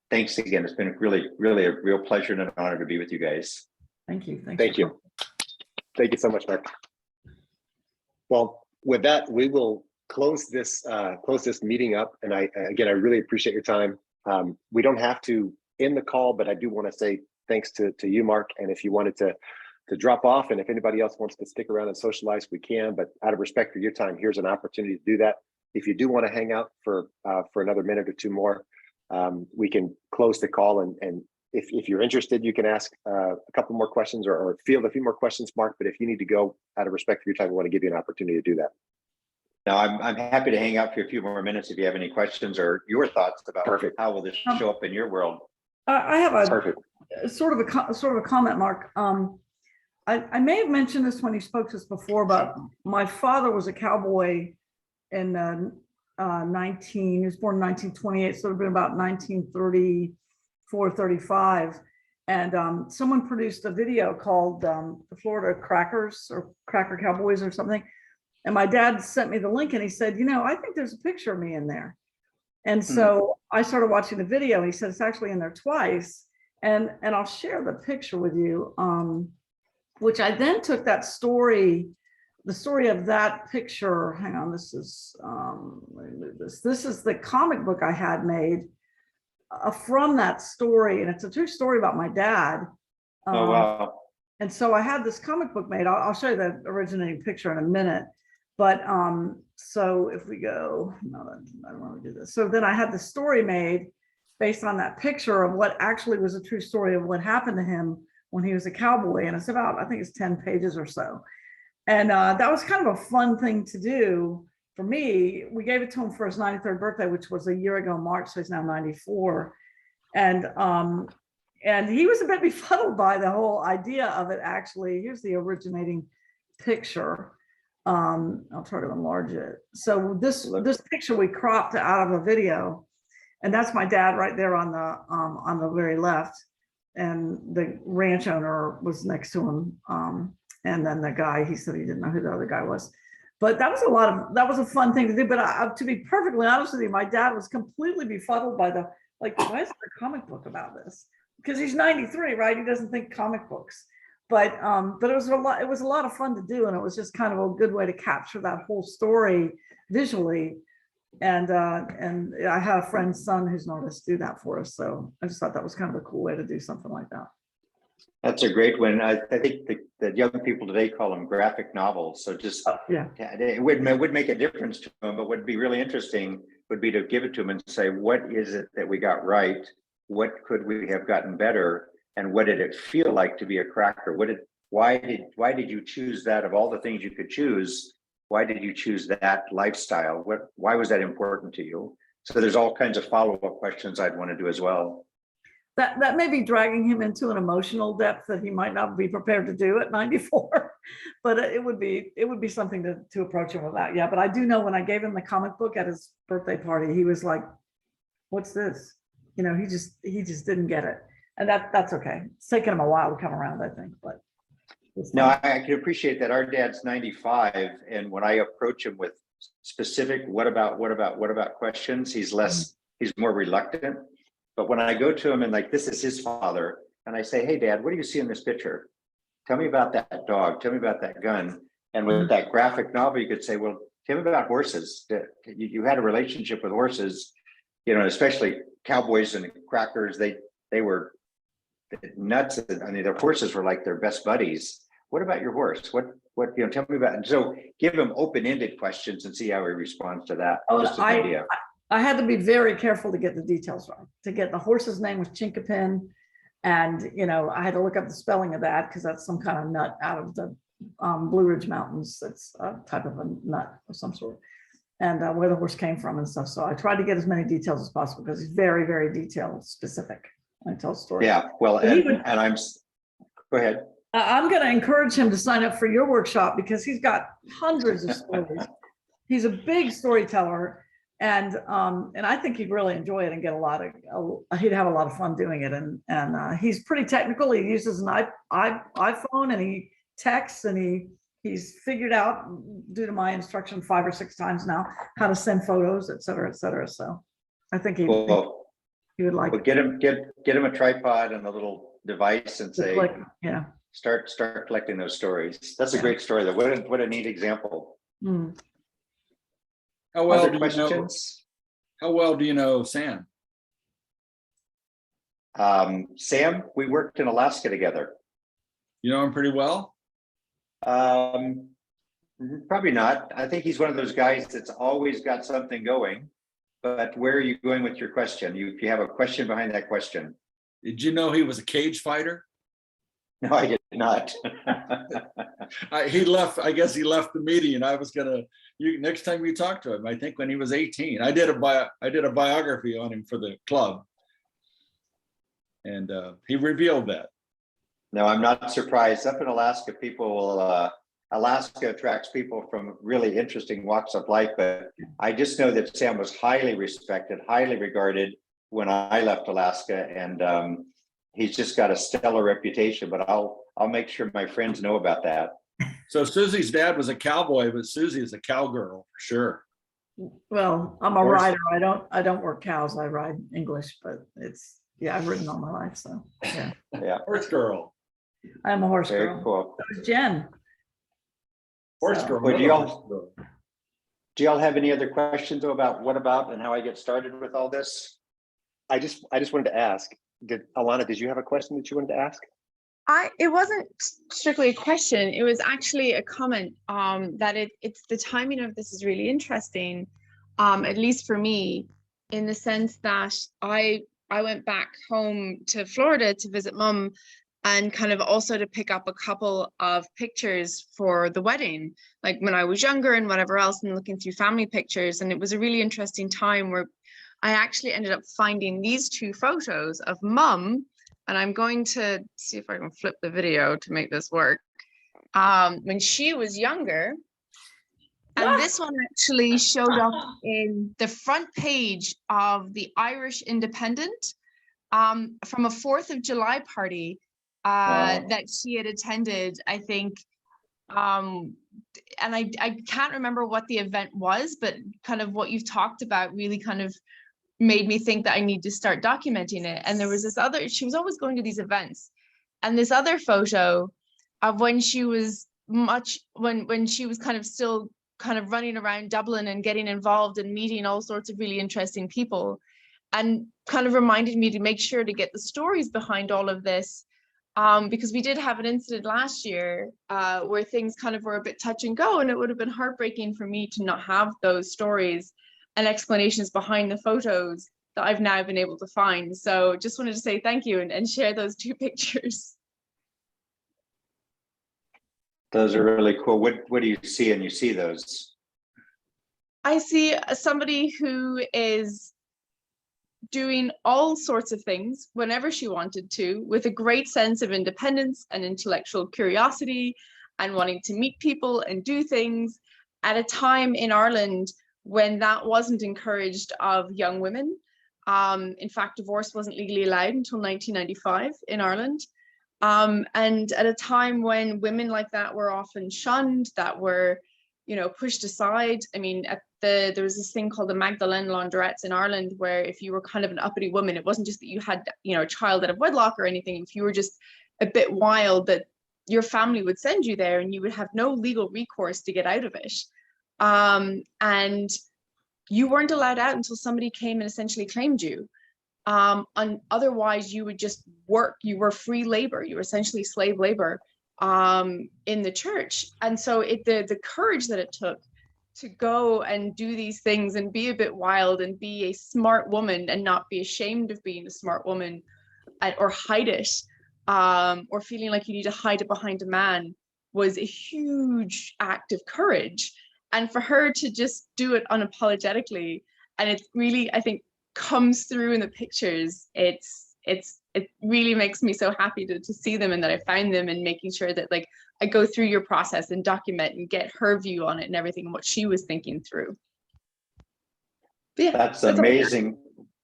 thanks again. It's been really, really a real pleasure and an honor to be with you guys. Thank you. Thank you. Thank you so much, Mark. Well, with that, we will close this meeting up. And I really appreciate your time. We don't have to end the call, but I do want to say thanks to you, Mark. And if you wanted to drop off, and if anybody else wants to stick around and socialize, we can. But out of respect for your time, here's an opportunity to do that. If you do want to hang out for another minute or two more, we can close the call. And if you're interested, you can ask a couple more questions or field a few more questions, Mark. But if you need to go, out of respect for your time, we want to give you an opportunity to do that. No, I'm happy to hang out for a few more minutes if you have any questions or your thoughts about how will this show up in your world. I have a Perfect. sort of a comment, Mark. I may have mentioned this when you spoke to us before, but my father was a cowboy in he was born in 1928, so it would have been about 1934, 35. And someone produced a video called the Florida Crackers or Cracker Cowboys or something. And my dad sent me the link and he said, I think there's a picture of me in there. And so I started watching the video. He said it's actually in there twice. And I'll share the picture with you, which I then took that story, the story of that picture. Hang on, this is let me move this. This is the comic book I had made. from that story, and it's a true story about my dad. Oh, wow. And so I had this comic book made. I'll show you the originating picture in a minute. But so if we go, no, I don't want to do this. So then I had the story made based on that picture of what actually was a true story of what happened to him when he was a cowboy. And it's about, I think it's 10 pages or so. And that was kind of a fun thing to do for me. We gave it to him for his 93rd birthday, which was a year ago, March, so he's now 94. And he was a bit befuddled by the whole idea of it, actually. Here's the originating picture. I'll try to enlarge it. So this picture we cropped out of a video, and that's my dad right there on the very left. And the ranch owner was next to him. And then the guy, he said he didn't know who the other guy was. But that was a fun thing to do. But to be perfectly honest with you, my dad was completely befuddled by why is there a comic book about this? Because he's 93, right? He doesn't think comic books. But it was a lot of fun to do, and it was just kind of a good way to capture that whole story visually. And I have a friend's son who's an artist do that for us. So I just thought that was kind of a cool way to do something like that. That's a great one. I think the young people today call them graphic novels. So just it would make a difference to them, but what would be really interesting would be to give it to them and say, what is it that we got right? What could we have gotten better? And what did it feel like to be a cracker? Why did you choose that? Of all the things you could choose, why did you choose that lifestyle? Why was that important to you? So there's all kinds of follow-up questions I'd want to do as well. That may be dragging him into an emotional depth that he might not be prepared to do at 94, but it would be something to approach him with that. Yeah, but I do know when I gave him the comic book at his birthday party, he was like, "What's this?" You know, he just didn't get it. And that's okay. It's taken him a while to come around, I think, but. No, I can appreciate that. Our dad's 95. And when I approach him with specific, what about questions, he's more reluctant. But when I go to him and like, this is his father, and I say, "Hey Dad, what do you see in this picture? Tell me about that dog. Tell me about that gun." And with that graphic novel, you could say, "Well, tell me about horses. You had a relationship with horses, you know, especially cowboys and crackers. They were nuts. I mean, their horses were like their best buddies. What about your horse? What tell me about it." And so give him open-ended questions and see how he responds to that. Just an idea. I had to be very careful to get the details right. To get the horse's name was Chinkapin, and I had to look up the spelling of that because that's some kind of nut out of the Blue Ridge Mountains. It's a type of a nut of some sort, and where the horse came from and stuff. So I tried to get as many details as possible because he's very, very detail specific. I tell stories. Yeah, well, go ahead. I'm going to encourage him to sign up for your workshop because he's got hundreds of stories. He's a big storyteller, and I think he'd really enjoy it and get he'd have a lot of fun doing it. And he's pretty technical. He uses an iPhone and he texts, and he's figured out, due to my instruction 5 or 6 times now, how to send photos, et cetera, et cetera. So I think he would like it. Get him a tripod and a little device and say, start collecting those stories. That's a great story though. What a neat example. Mm. How well do you know Sam? Sam, we worked in Alaska together. You know him pretty well? Probably not. I think he's one of those guys that's always got something going. But where are you going with your question? You have a question behind that question. Did you know he was a cage fighter? No, I did not. He left. I guess he left the meeting, and I was gonna. Next time you talk to him, I think when he was 18, I did a biography on him for the club, and he revealed that. No, I'm not surprised. Up in Alaska, Alaska attracts people from really interesting walks of life, but I just know that Sam was highly respected, highly regarded when I left Alaska, and he's just got a stellar reputation. But I'll make sure my friends know about that. So Susie's dad was a cowboy, but Susie is a cowgirl for sure. Well, I'm a rider. I don't work cows. I ride English, but I've ridden all my life. So yeah. Horse girl. I'm a horse Very girl. cool. So is Jen. Horse girl. Well, do y'all have any other questions about what about and how I get started with all this? I just wanted to ask, Alana, did you have a question that you wanted to ask? It wasn't strictly a question. It was actually a comment that it's the timing of this is really interesting, at least for me, in the sense that I went back home to Florida to visit mum and kind of also to pick up a couple of pictures for the wedding, like when I was younger and whatever else, and looking through family pictures. And it was a really interesting time where I actually ended up finding these two photos of mum. And I'm going to see if I can flip the video to make this work. When she was younger, and this one actually showed up in the front page of the Irish Independent from a 4th of July party that she had attended, I think. And I can't remember what the event was, but kind of what you've talked about really kind of made me think that I need to start documenting it. And there was this other, she was always going to these events, and this other photo of when she was when she was kind of still kind of running around Dublin and getting involved and meeting all sorts of really interesting people, and kind of reminded me to make sure to get the stories behind all of this, because we did have an incident last year where things kind of were a bit touch and go, and it would have been heartbreaking for me to not have those stories and explanations behind the photos that I've now been able to find. So just wanted to say thank you and share those two pictures. Those are really cool. What do you see? And you see those? I see somebody who is doing all sorts of things whenever she wanted to, with a great sense of independence and intellectual curiosity and wanting to meet people and do things at a time in Ireland when that wasn't encouraged of young women. In fact, divorce wasn't legally allowed until 1995 in Ireland. And at a time when women like that were often shunned, that were, you know, pushed aside. I mean, there was this thing called the Magdalene laundrettes in Ireland, where if you were kind of an uppity woman, it wasn't just that you had, you know, a child out of wedlock or anything. If you were just a bit wild, that your family would send you there and you would have no legal recourse to get out of it. And you weren't allowed out until somebody came and essentially claimed you. And otherwise you would just work. You were free labor. You were essentially slave labor in the church. And so the courage that it took to go and do these things and be a bit wild and be a smart woman and not be ashamed of being a smart woman, or hide it, or feeling like you need to hide it behind a man, was a huge act of courage. And for her to just do it unapologetically, and it really, I think, comes through in the pictures. It really makes me so happy to see them, and that I found them, and making sure that, like, I go through your process and document and get her view on it and everything, and what she was thinking through. But yeah, That's amazing.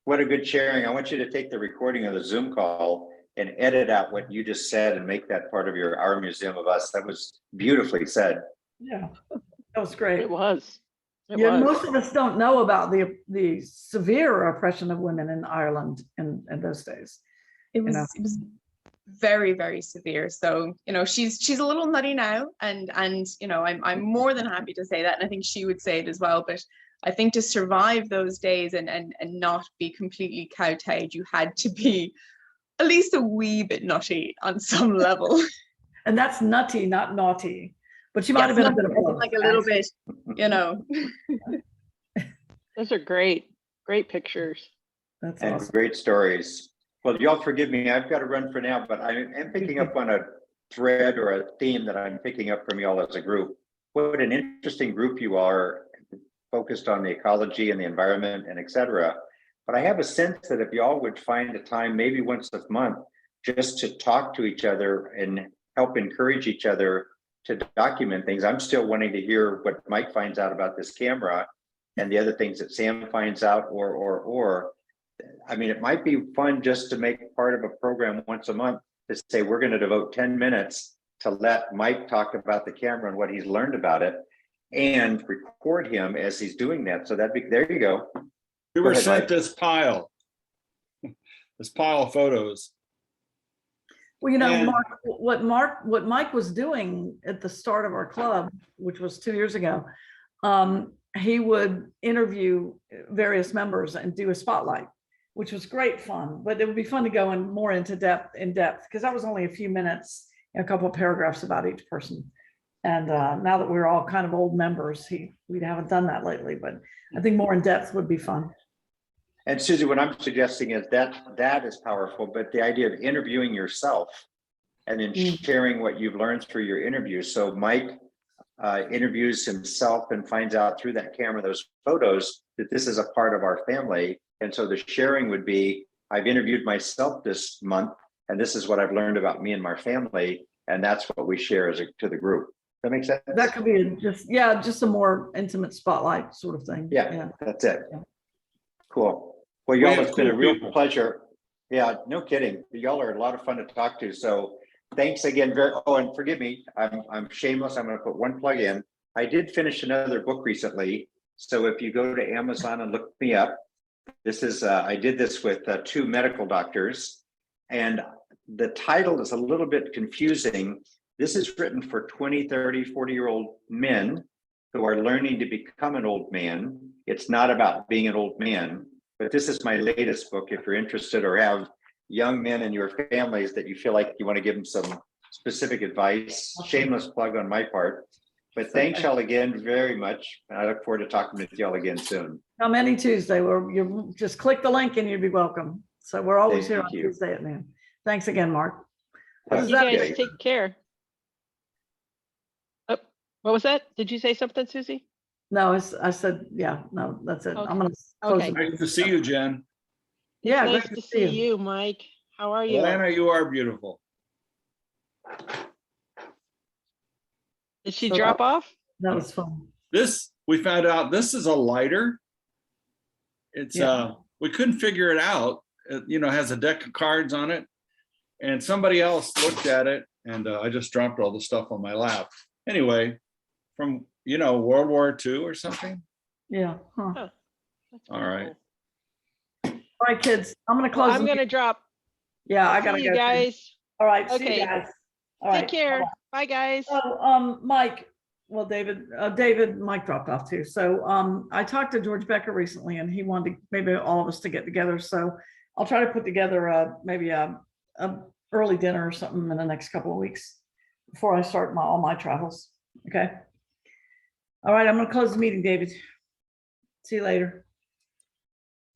What a good sharing. I want you to take the recording of the Zoom call and edit out what you just said and make that part of our Museum of Us. That was beautifully said. Yeah, that was great. It was. Yeah, most of us don't know about the severe oppression of women in Ireland in those days. It was very, very severe. So, you know, she's a little nutty now, and you know, I'm more than happy to say that, and I think she would say it as well. But I think to survive those days and not be completely cowtailed, you had to be at least a wee bit nutty on some level. And that's nutty, not naughty. But she might have been a bit of both. Like a little bit, you know. Those are great pictures. That's And awesome. great stories. Well, y'all forgive me, I've got to run for now, but I am picking up on a thread or a theme that I'm picking up from y'all as a group. What an interesting group you are, focused on the ecology and the environment and et cetera. But I have a sense that if y'all would find a time, maybe once a month, just to talk to each other and help encourage each other to document things. I'm still wanting to hear what Mike finds out about this camera and the other things that Sam finds out, or I mean, it might be fun just to make part of a program once a month to say, we're going to devote 10 minutes to let Mike talk about the camera and what he's learned about it, and record him as he's doing that. So that'd be, there you go. We were ahead, sent Mike. this pile of photos. Well, you know, And- what Mike was doing at the start of our club, which was 2 years ago, he would interview various members and do a spotlight. which was great fun, but it would be fun to go in more in depth, because that was only a few minutes, a couple of paragraphs about each person. And now that we're all kind of old members, we haven't done that lately, but I think more in depth would be fun. And Susie, what I'm suggesting is that is powerful, but the idea of interviewing yourself and then sharing what you've learned through your interview. So Mike interviews himself and finds out through that camera, those photos, that this is a part of our family. And so the sharing would be, I've interviewed myself this month, and this is what I've learned about me and my family. And that's what we share to the group. That makes sense? That could be just a more intimate spotlight sort of thing. Yeah. That's it. Yeah. Cool. Well, y'all, have it's been a cool real people. pleasure. Yeah, no kidding. Y'all are a lot of fun to talk to. So thanks again. And forgive me, I'm shameless. I'm going to put one plug in. I did finish another book recently. So if you go to Amazon and look me up, this is, I did this with 2 medical doctors, and the title is a little bit confusing. This is written for 20, 30, 40-year-old men who are learning to become an old man. It's not about being an old man, but this is my latest book. If you're interested or have young men in your families that you feel like you want to give them some specific advice, shameless plug on my part. But thanks y'all again very much. And I look forward to talking with y'all again soon. Come any Tuesday, where you just click the link and you'd be welcome. So we're always here on Thank you. Tuesday at noon. Thanks again, Mark. What does You that guys Okay. take care. Oh, what was that? Did you say something, Susie? No, I said, yeah, no, that's it. I'm gonna close Okay. it. Nice to see you, Jen. Yeah, Nice great to see you, Mike. How are you? Alana, you are beautiful. Did she So drop off? That was fun. This, we found out this is a lighter. It's Yeah. we couldn't figure it out. It, has a deck of cards on it, and somebody else looked at it, and I just dropped all the stuff on my lap. Anyway, from World War II or something. Yeah. Huh. Huh. That's All pretty right. cool. All right, kids, I'm gonna Well, close. I'm the gonna meeting. drop. Yeah, I See gotta you go. too. guys. All right, see Okay. you guys. All Take right. care. bye-bye. Bye, guys. Oh, Mike, well, Mike dropped off too. So I talked to George Becker recently, and he wanted maybe all of us to get together. So I'll try to put together maybe a early dinner or something in the next couple of weeks before I start all my travels. Okay. All right, I'm gonna close the meeting, David. See you later.